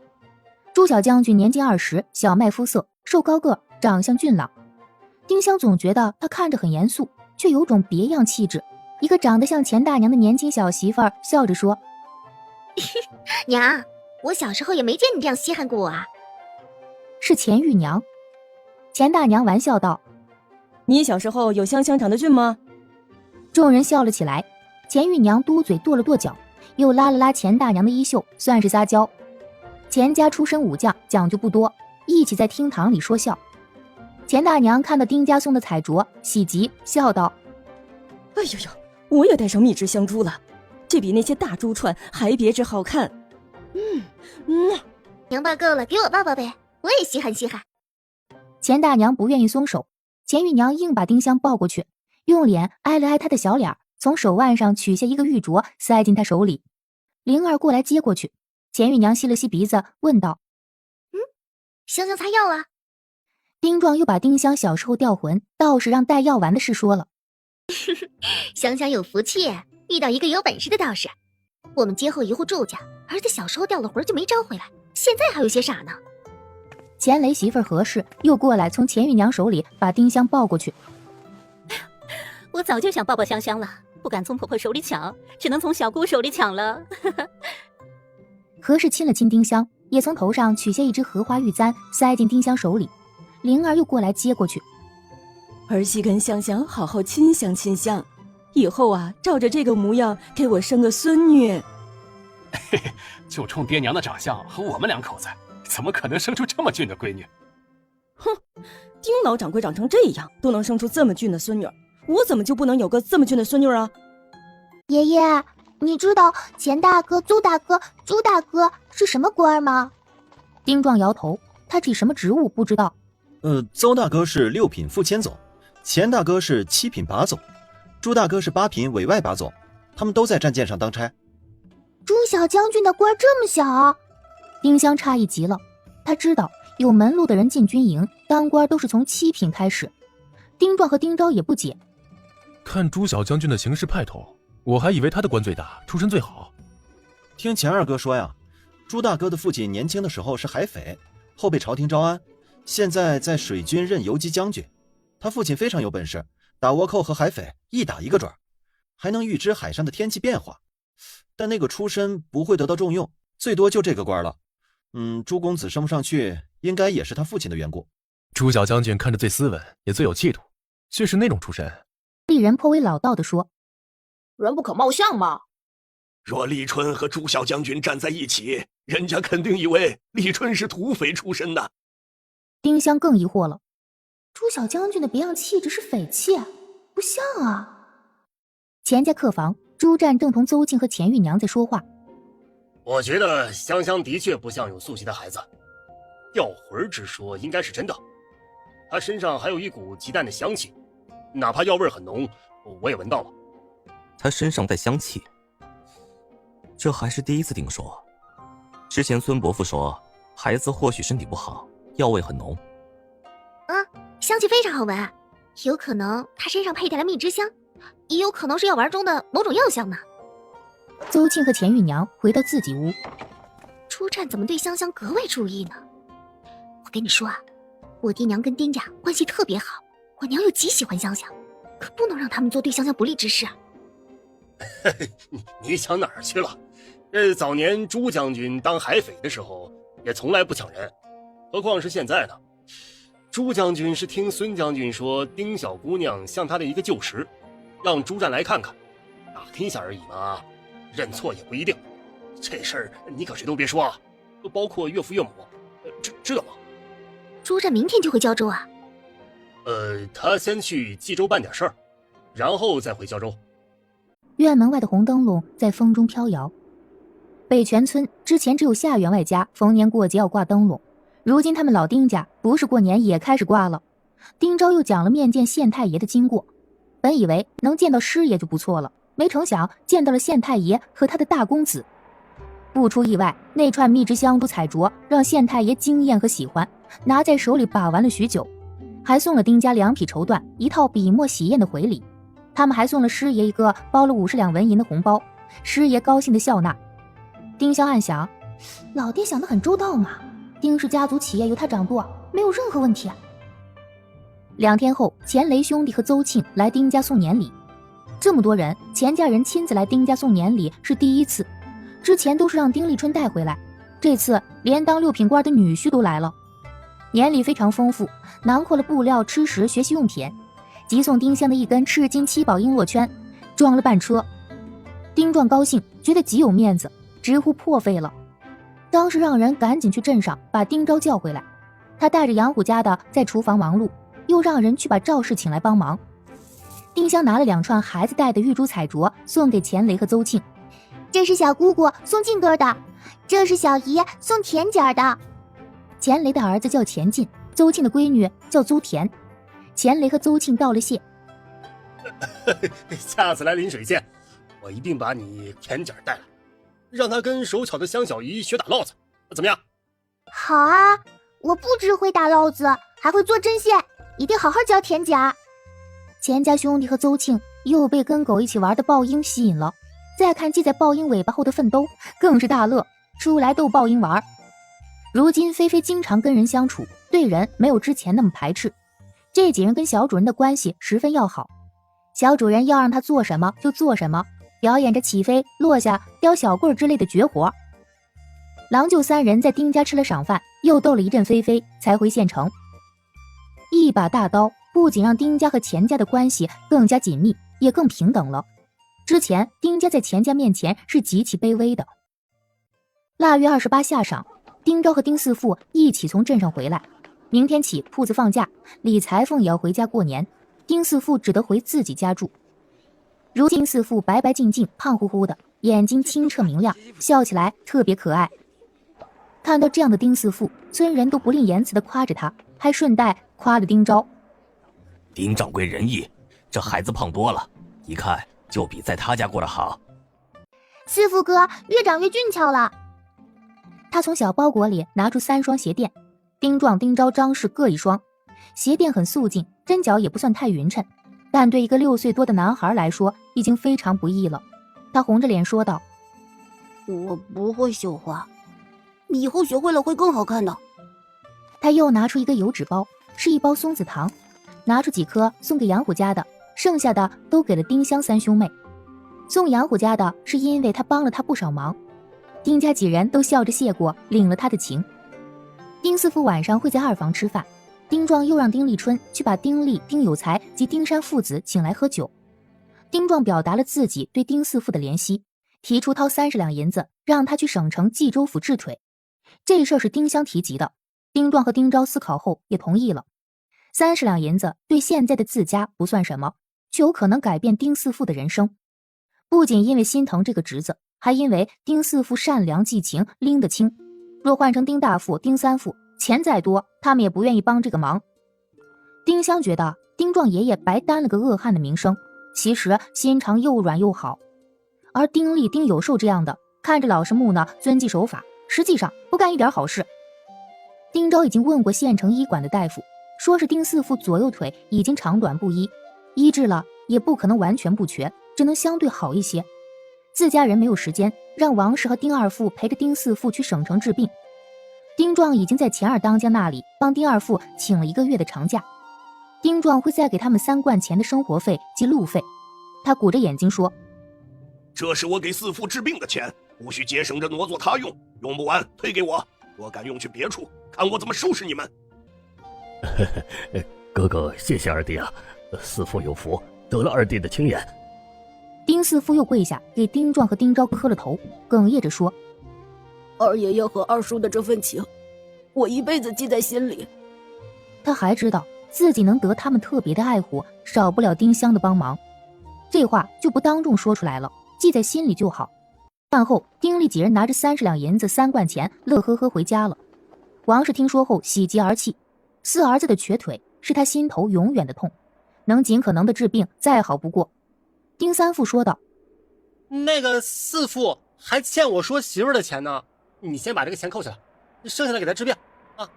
朱小将军年近20，小麦肤色，瘦高个，长相俊朗。丁香总觉得他看着很严肃，却有种别样气质。一个长得像钱大娘的年轻小媳妇儿笑着说：娘，我小时候也没见你这样稀罕过我啊。是钱玉娘。钱大娘玩笑道：你小时候有香香长得俊吗？众人笑了起来。钱玉娘嘟嘴跺了跺脚，又拉了拉钱大娘的衣袖，算是撒娇。钱家出身武将，讲究不多，一起在厅堂里说笑。钱大娘看到丁家送的彩镯，喜极，笑道：哎呦呦，我也带上蜜汁香珠了，这比那些大珠串还别致好看。娘抱够了，给我抱抱呗，我也稀罕稀罕。钱大娘不愿意松手，钱玉娘硬把丁香抱过去，用脸挨了挨她的小脸，从手腕上取下一个玉镯塞进她手里。灵儿过来接过去，钱玉娘吸了吸鼻子，问道：香香擦药啊？丁壮又把丁香小时候掉魂，道士让带药丸的事说了。香香有福气，遇到一个有本事的道士。我们街后一户住家，儿子小时候掉了魂就没招回来，现在还有些傻呢。钱雷媳妇何氏又过来，从钱玉娘手里把丁香抱过去。我早就想抱抱香香了，不敢从婆婆手里抢，只能从小姑手里抢了。何氏亲了亲丁香，也从头上取下一只荷花玉簪塞进丁香手里。灵儿又过来接过去。儿媳跟香香好好亲香亲香，以后啊，照着这个模样给我生个孙女。嘿嘿，就冲爹娘的长相和我们2口子，怎么可能生出这么俊的闺女？哼，丁老掌柜长成这样都能生出这么俊的孙女，我怎么就不能有个这么俊的孙女啊？爷爷，你知道钱大哥、邹大哥、朱大哥是什么官吗？丁壮摇头，他指什么职务不知道。邹大哥是6品副千总，钱大哥是7品把总，朱大哥是8品委外把总，他们都在战舰上当差。朱小将军的官这么小？丁香诧异极了，他知道有门路的人进军营当官都是从7品开始。丁壮和丁昭也不解，看朱小将军的行事派头，我还以为他的官最大，出身最好。听钱二哥说呀，朱大哥的父亲年轻的时候是海匪，后被朝廷招安，现在在水军任游击将军。他父亲非常有本事，打倭寇和海匪一打一个准，还能预知海上的天气变化。但那个出身不会得到重用，最多就这个官了。朱公子升不上去，应该也是他父亲的缘故。朱小将军看着最斯文，也最有气度，却是那种出身。丽人颇为老道地说：“人不可貌相嘛。若立春和朱小将军站在一起，人家肯定以为立春是土匪出身的。”丁香更疑惑了，朱小将军的别样气质是匪气，不像啊。钱家客房，朱湛正同邹庆和钱玉娘在说话。我觉得香香的确不像有宿疾的孩子，掉魂之说应该是真的。她身上还有一股极淡的香气，哪怕药味很浓，我也闻到了。她身上带香气，这还是第一次听说。之前孙伯父说，孩子或许身体不好，药味很浓。香气非常好闻，有可能他身上佩戴了蜜之香，也有可能是药丸中的某种药香呢。邹庆和钱玉娘回到自己屋。朱湛怎么对香香格外注意呢？我跟你说啊，我爹娘跟丁家关系特别好，我娘又极喜欢香香，可不能让他们做对香香不利之事啊。你想哪儿去了？早年朱将军当海匪的时候也从来不抢人，何况是现在呢？朱将军是听孙将军说丁小姑娘像他的一个旧识，让朱湛来看看，打听一下而已嘛，认错也不一定。这事儿你可谁都别说啊，包括岳父岳母，知道吗？朱湛明天就回胶州啊？他先去冀州办点事儿，然后再回胶州。院门外的红灯笼在风中飘摇。北泉村之前只有夏员外家逢年过节要挂灯笼，如今他们老丁家不是过年也开始挂了。丁昭又讲了面见县太爷的经过，本以为能见到师爷就不错了，没成想见到了县太爷和他的大公子。不出意外，那串蜜之香珠彩镯让县太爷惊艳和喜欢，拿在手里把玩了许久，还送了丁家2匹绸缎，1套笔墨喜宴的回礼。他们还送了师爷一个包了50两纹银的红包，师爷高兴的笑纳。丁香暗想，老爹想得很周到嘛，丁氏家族企业由他掌舵，没有任何问题啊。2天后，钱雷兄弟和邹庆来丁家送年礼。这么多人，钱家人亲自来丁家送年礼是第一次，之前都是让丁立春带回来，这次连当6品官的女婿都来了。年礼非常丰富，囊括了布料、吃食、学习用品，急送丁香的一根赤金7宝璎珞圈，装了半车。丁壮高兴，觉得极有面子，直呼破费了。当时让人赶紧去镇上把丁昭叫回来，他带着杨虎家的在厨房忙碌，又让人去把赵氏请来帮忙。丁香拿了2串孩子戴的玉珠彩镯送给钱雷和邹庆，这是小姑姑送静哥的，这是小姨送田姐的。钱雷的儿子叫钱进，邹庆的闺女叫邹田。钱雷和邹庆道了谢。下次来临水县，我一定把你田姐带来，让她跟手巧的香小姨学打烙子，怎么样？好啊，我不只会打烙子，还会做针线，一定好好教田姐。钱家兄弟和邹庆又被跟狗一起玩的豹鹰吸引了，再看系在豹鹰尾巴后的奋兜，更是大乐，出来逗豹鹰玩。如今菲菲经常跟人相处，对人没有之前那么排斥。这几人跟小主人的关系十分要好，小主人要让他做什么就做什么，表演着起飞、落下、叼小棍之类的绝活。郎舅3人在丁家吃了晌饭，又逗了一阵菲菲，才回县城。一把大刀不仅让丁家和钱家的关系更加紧密，也更平等了。之前丁家在钱家面前是极其卑微的。腊月28下晌，丁昭和丁四富一起从镇上回来，明天起铺子放假，李裁缝也要回家过年，丁四富只得回自己家住。如今四富白白净净、胖乎乎的，眼睛清澈明亮，笑起来特别可爱。看到这样的丁四富，村人都不吝言辞地夸着他，还顺带夸了丁昭。丁掌柜仁义，这孩子胖多了，一看就比在他家过得好。四富哥越长越俊俏了。他从小包裹里拿出3双鞋垫，丁壮、丁昭、张氏各1双。鞋垫很素净，针脚也不算太匀称，但对一个6岁多的男孩来说，已经非常不易了。他红着脸说道：“我不会绣花，以后学会了会更好看的。”他又拿出一个油纸包，是一包松子糖，拿出几颗送给杨虎家的，剩下的都给了丁香3兄妹。送杨虎家的是因为他帮了他不少忙，丁家几人都笑着谢过，领了他的情。丁四富晚上会在2房吃饭，丁壮又让丁立春去把丁立、丁有才及丁山父子请来喝酒。丁壮表达了自己对丁四富的怜惜，提出掏30两银子让他去省城冀州府治腿。这事儿是丁香提及的，丁壮和丁昭思考后也同意了。30两银子对现在的自家不算什么，却有可能改变丁四富的人生。不仅因为心疼这个侄子，还因为丁四富善良记情，拎得清。若换成丁大富、丁三富，钱再多，他们也不愿意帮这个忙。丁香觉得丁壮爷爷白担了个恶汉的名声，其实心肠又软又好。而丁立、丁有寿这样的，看着老实木讷、遵纪守法，实际上不干一点好事。丁昭已经问过县城医馆的大夫，说是丁四富左右腿已经长短不一，医治了也不可能完全不全，只能相对好一些。自家人没有时间让王氏和丁二富陪着丁四富去省城治病。丁壮已经在钱二当家那里帮丁二富请了1个月的长假，丁壮会再给他们3贯钱的生活费及路费。他鼓着眼睛说：“这是我给四富治病的钱，不许节省着挪作他用，用不完退给我，我敢用去别处，看我怎么收拾你们。”哥哥，谢谢二弟啊，四父有福，得了二弟的青眼。丁四富又跪下给丁壮和丁昭磕了头，哽咽着说：“二爷爷和二叔的这份情，我一辈子记在心里。”他还知道自己能得他们特别的爱护，少不了丁香的帮忙，这话就不当众说出来了，记在心里就好。饭后，丁立几人拿着30两银子、3贯钱，乐呵呵回家了。王氏听说后喜极而泣，四儿子的瘸腿是他心头永远的痛，能尽可能的治病再好不过。丁三富说道：“那个四富还欠我说媳妇的钱呢，你先把这个钱扣下来，剩下的给他治病啊。”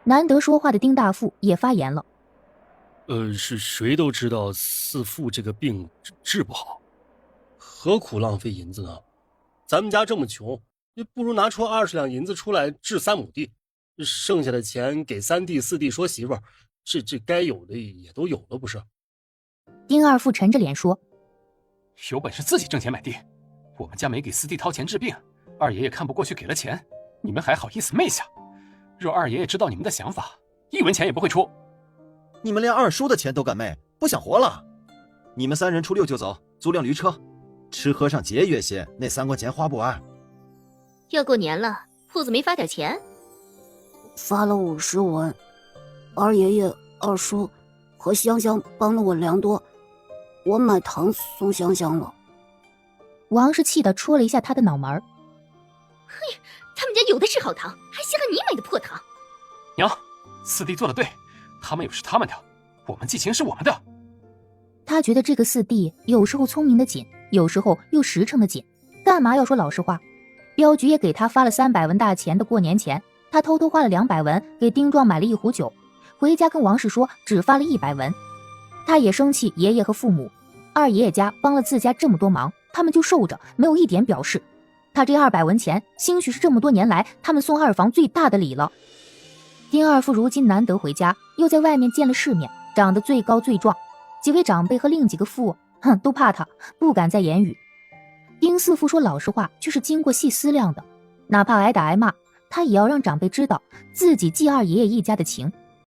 难得说话的丁大富也发言了：“是谁都知道四富这个病治不好，何苦浪费银子呢？咱们家这么穷，不如拿出20两银子出来治3亩地，剩下的钱给3弟4弟说媳妇儿，这该有的也都有了，不是？”丁二富沉着脸说：“有本事自己挣钱买地，我们家没给4弟掏钱治病，二爷爷看不过去给了钱，你们还好意思媚下？若二爷爷知道你们的想法，1文钱也不会出。你们连二叔的钱都敢昧，不想活了？你们3人初6就走，租辆驴车，吃喝上节约些，那3贯钱花不完。”要过年了，铺子没发点钱？发了50文，二爷爷、二叔和香香帮了我2多，我买糖送香香了。王氏气得戳了一下他的脑门。嘿，他们家有的是好糖，还稀罕你买的破糖。娘，4弟做的对，他们有是他们的，我们记情是我们的。他觉得这个4弟有时候聪明的紧，有时候又实诚的紧，干嘛要说老实话？镖局也给他发了300文大钱的过年钱，他偷偷花了200文给丁壮买了1壶酒，回家跟王氏说只发了100文。他也生气爷爷和父母，二爷爷家帮了自家这么多忙，他们就受着，没有一点表示。他这200文钱，兴许是这么多年来他们送2房最大的礼了。丁二富如今难得回家，又在外面见了世面，长得最高最壮，几位长辈和另几个富都怕他，不敢再言语。丁四富说老实话却是经过细思量的，哪怕挨打挨骂，他也要让长辈知道自己继二爷爷一家的情。